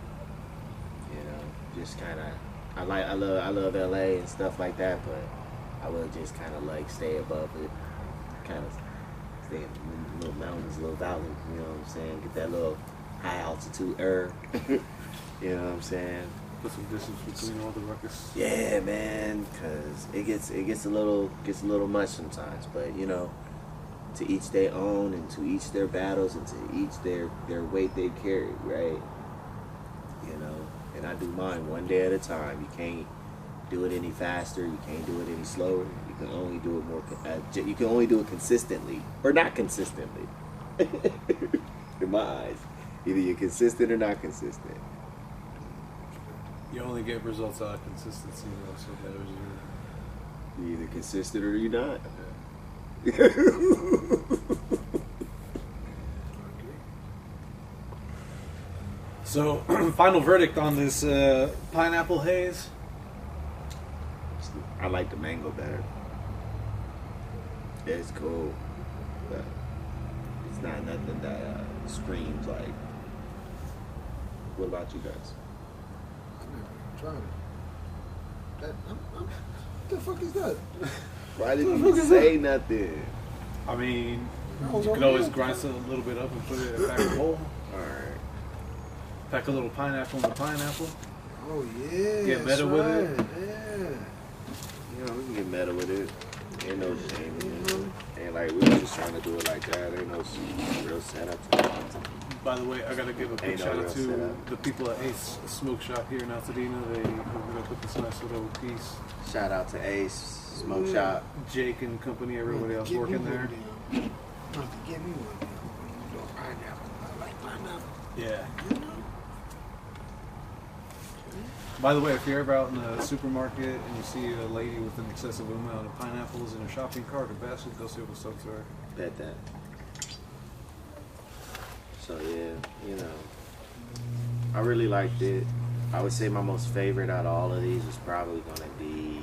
You know, just kind of. I love LA and stuff like that, but I would just kind of like stay above it, kind of stay in little mountains, little valley. You know what I'm saying? Get that little high altitude air. You know what I'm saying? Put some distance between all the ruckus. Yeah, man, because it gets a little much sometimes. But you know, to each their own, and to each their battles, and to each their weight they carry, right? You know, and I do mine one day at a time. You can't do it any faster. You can't do it any slower. You can only do it more. You can only do it consistently, or not consistently. In my eyes, either you're consistent or not consistent. You only get results out of consistency, though, so that was your... You're either consistent or you're not. So, final verdict on this pineapple haze? I like the mango better. It's cool, but it's not nothing that screams like. What about you guys? I never tried it. What the fuck is that? Why did you say nothing? I mean, you can always grind it a little bit up and put it in a pack of bowl. Alright. Pack a little pineapple in the pineapple. Oh yeah. Get meta with it. Yeah. You know, we can get meta with it. Ain't no shame in it. Ain't like we were just trying to do it like that. Ain't no real setup to it. By the way, I gotta give a big Ain't no shout real out to setup. the people at Ace Smoke Shop here in Altadena. They were gonna put this nice little piece. Shout out to Ace Smoke Shop. Jake and company, everybody else working there. Give me one. You know, pineapple. I like pineapple. Yeah. You know? By the way, if you're ever out in a supermarket and you see a lady with an excessive amount of pineapples in her shopping cart or basket, go see what the stokes are. Bet that. So yeah, you know, I really liked it. I would say my most favorite out of all of these is probably gonna be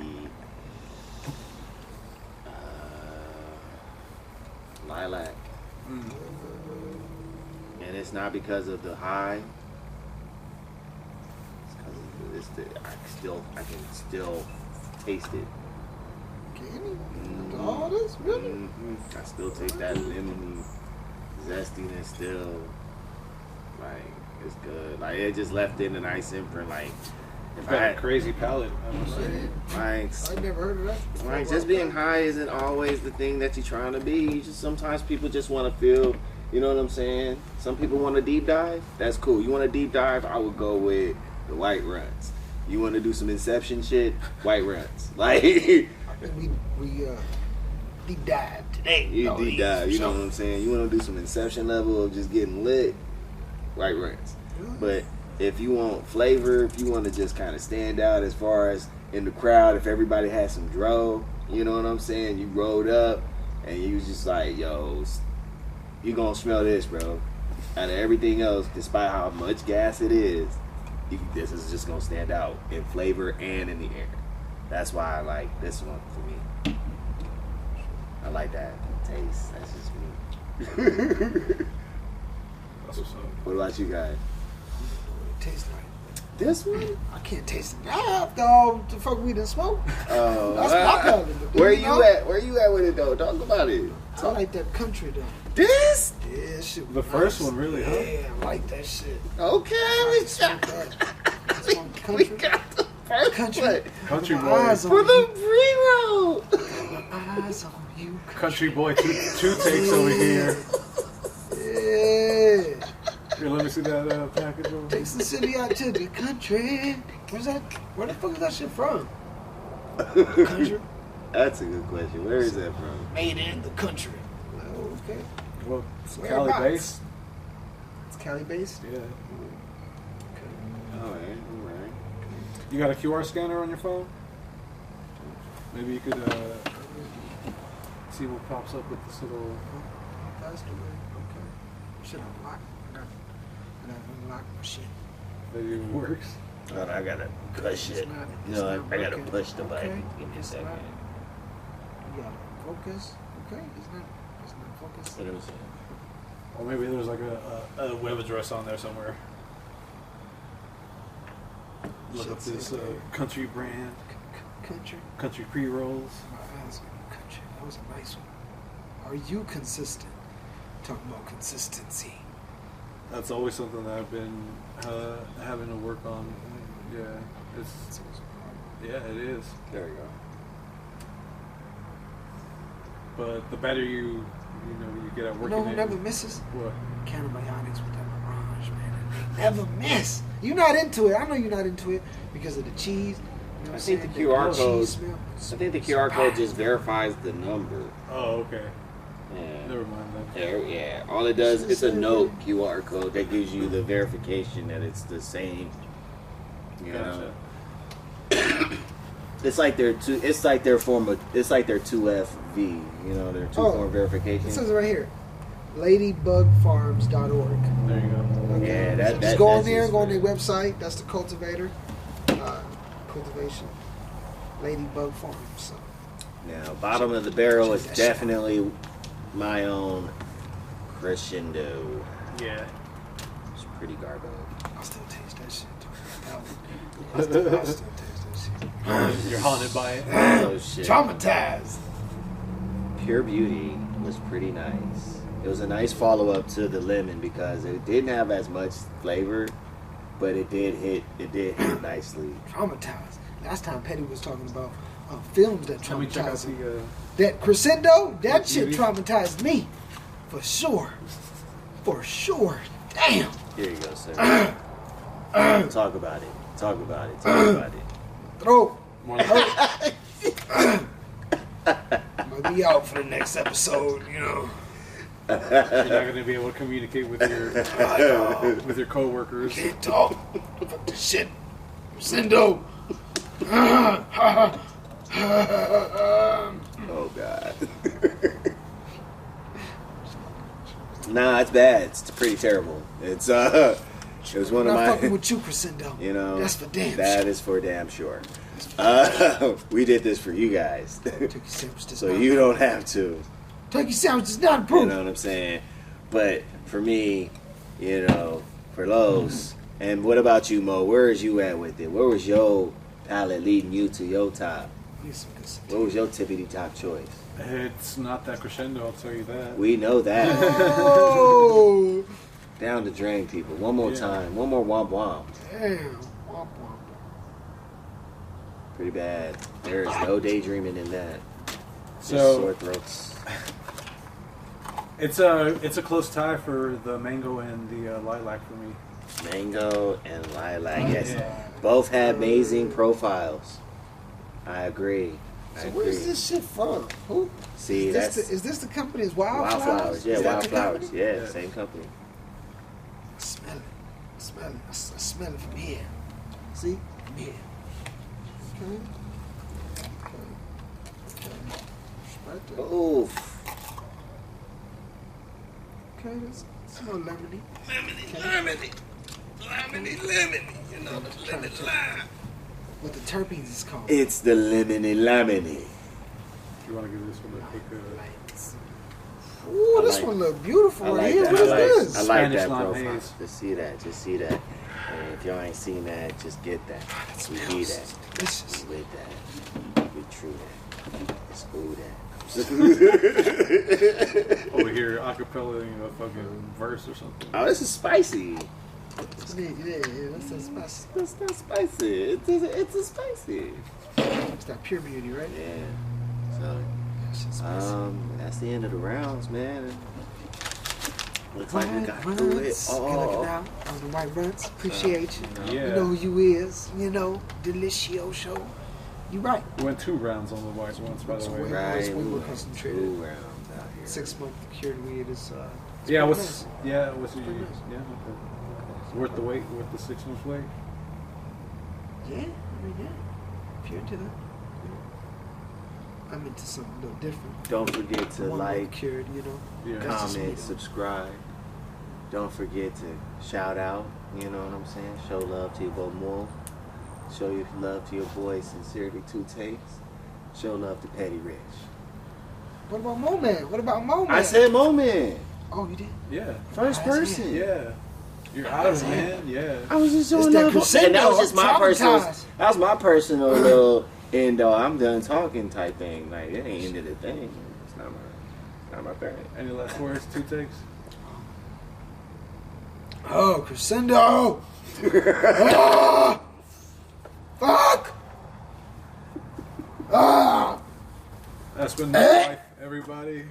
lilac, and it's not because of the high. It's because I can still taste it. Candy? After all this? Really? I still take that lemony zestiness still. Like, it's good. Like, it just left in a nice imprint. Like, if You've I got a had, crazy palate, I must say. like, I never heard of that. like, just being high isn't always the thing that you're trying to be. You just sometimes people just want to feel, you know what I'm saying? Some people want to deep dive. That's cool. You want to deep dive? I would go with the white runs. You want to do some Inception shit? White runs. Like, we deep dive today. you deep dive. You know what I'm saying? You want to do some Inception level of just getting lit? White runs. But if you want flavor, if you want to just kind of stand out as far as in the crowd, if everybody has some dro, you know what I'm saying? You rolled up and you was just like, yo, you gonna smell this, bro. Out of everything else, despite how much gas it is, this is just gonna stand out in flavor and in the air. That's why I like this one for me. I like that taste. That's just me. That's what's up. What about you guys? It tastes like. This one? I can't taste it now after all the fuck we done smoked. Oh, That's my color. But where you know, you at? Where you at with it though? Talk about it. I like that country though. This? Yeah, shit. was The first nice. one, really, huh? Yeah, I like that shit. Okay, we got, That's one we country. got the first Country. one. Country My boy. eyes on For you. the pre-roll. My eyes on you. Country boy, two takes over here. Yeah. Here, let me see that package over here. Takes the city out to the country. Where's that? Where the fuck is that shit from? Country. That's a good question. Where is that from? Made in the country. Oh, okay. Well, it's Whereabouts? Cali based. It's Cali based. Yeah. All right. You got a QR scanner on your phone? Maybe you could see what pops up with this little. Passed away. Okay. Shit, I'm locked. I gotta unlock my shit. Maybe it works. Oh, I gotta push it. It's not- You it's know, not I gotta working. push the button. Okay. Give me a It's second. not- You gotta focus. Okay. It's not focused. What am I saying? Or maybe there's like a web address on there somewhere. Look up this country brand. Country pre-rolls. Country. That was a nice one. Are you consistent? Talking about consistency. That's always something that I've been having to work on. Yeah, it is. There you go. But the better you get at working. You know who never misses? What? Counterparts with that Mirage, man. They never miss. You're not into it. I know you're not into it because of the cheese. You know I what think I'm the saying? QR Cheese code. smell. I think the QR code just verifies the number. Oh, okay. Yeah. Never mind that. There, yeah. All it does is a note QR code that gives you the verification that it's the same. You know. It's like their two. It's like their form of. It's like their 2FV. You know, their two-form verification. It says it right here. Ladybugfarms.org. There you go. Yeah, that. Just go on there. Go on their website. That's the cultivator. Cultivation. Ladybug Farms. So. Now, bottom of the barrel is definitely my own crescendo. Yeah. It's pretty garbo. I still taste that shit. I still taste that shit. You're haunted by it. Oh shit. Traumatized. Pure Beauty was pretty nice. It was a nice follow-up to the lemon because it didn't have as much flavor, but it did hit nicely. Traumatized. Last time Petty was talking about films that Let me check out traumatized him. the. That crescendo, that shit TV. traumatized me. For sure. For sure. Damn. Here you go, sir. Talk about it. Talk about it. Talk about it. Throat. More like, Might be out for the next episode, you know. you're not going to be able to communicate with your coworkers. Can't talk. Fuck this shit. Crescendo. Oh God. Nah, it's bad. It's pretty terrible. It's it was one I'm of not my. fucking with you, Crescendo. You know, that's for damn That sure. is for damn sure. We did this for you guys, Turkey sandwich does so not you approve. don't have to. Turkey sandwich does not You approve. know what I'm saying? But for me, you know, for Los, and what about you, Mo? Where is you at with it? Where was your palette leading you to your top? Need some good stuff. What was your tippity top choice? It's not that crescendo, I'll tell you that. We know that. Oh, Down the drain, people. One more Yeah. time. One more womp womp. damn. Womp womp. Pretty bad. There is no daydreaming in that. Just So- sore throats. It's a close tie for the mango and the lilac for me. Mango and lilac. Yes. Yeah. Both have amazing profiles. I agree. I So agree. where's this shit from? Who? See, Is that's this the company? Is Wildflowers? Wildflowers. Yeah, Is that the Wildflowers. company? Yeah, Yeah. same company. I smell it. I smell it. I smell it from here. See? From here. Okay. Okay. Right there. Oof. Okay, that's smell lemony. Lemony. You know, the lemon lime. What the terpenes is called. It's the lemony lemony. If you want to give this one a quick. Ooh, I this like- one look beautiful I right like here. that. What is I this? like Spanish that lime profile. haze. Just see that. Just see that. And if y'all ain't seen that, just get that. We need that. Delicious. We with that. We true that. It's ooh that. Over here, acapella, a fucking verse or something. Oh, this is spicy. Yeah, that's that spicy. It's not spicy. It's a spicy. It's that pure beauty, right? Yeah. So, That shit's spicy. that's the end of the rounds, man. Looks like we White got through it runs. all. Good looking out on the white runs. Appreciate you. Yeah. You know who you is. You know, Delicioso. You right. We went 2 rounds on the white ones, by the way. Right. We were went concentrated. 2 rounds out here. 6 month cured weed is it's Yeah, pretty what's nice. what's pretty nice. okay. Worth the wait, worth the 6 months wait. Yeah, I mean yeah. If you're into that. I'm into something a little different. Don't forget to One like, month cured, you know. Yeah. That's just me, comment, though. subscribe. Don't forget to shout out. You know what I'm saying? Show love to your boy Mo. Show your love to your boy Sincerely 2 Takes. Show love to Petty Rich. What about Mo Man? What about Mo Man? I said Mo Man. Oh, you did? Yeah. First person. Yeah. You're out of it, man. Yeah. I was just It's doing that that. crescendo. And that was just my I'm personal. traumatized. That was my personal little end. I'm done talking type thing. Like it ain't ended the thing. It's not my parent. Any last words? 2 takes. Oh, crescendo. Ah! Fuck. Ah! That's been my life, everybody.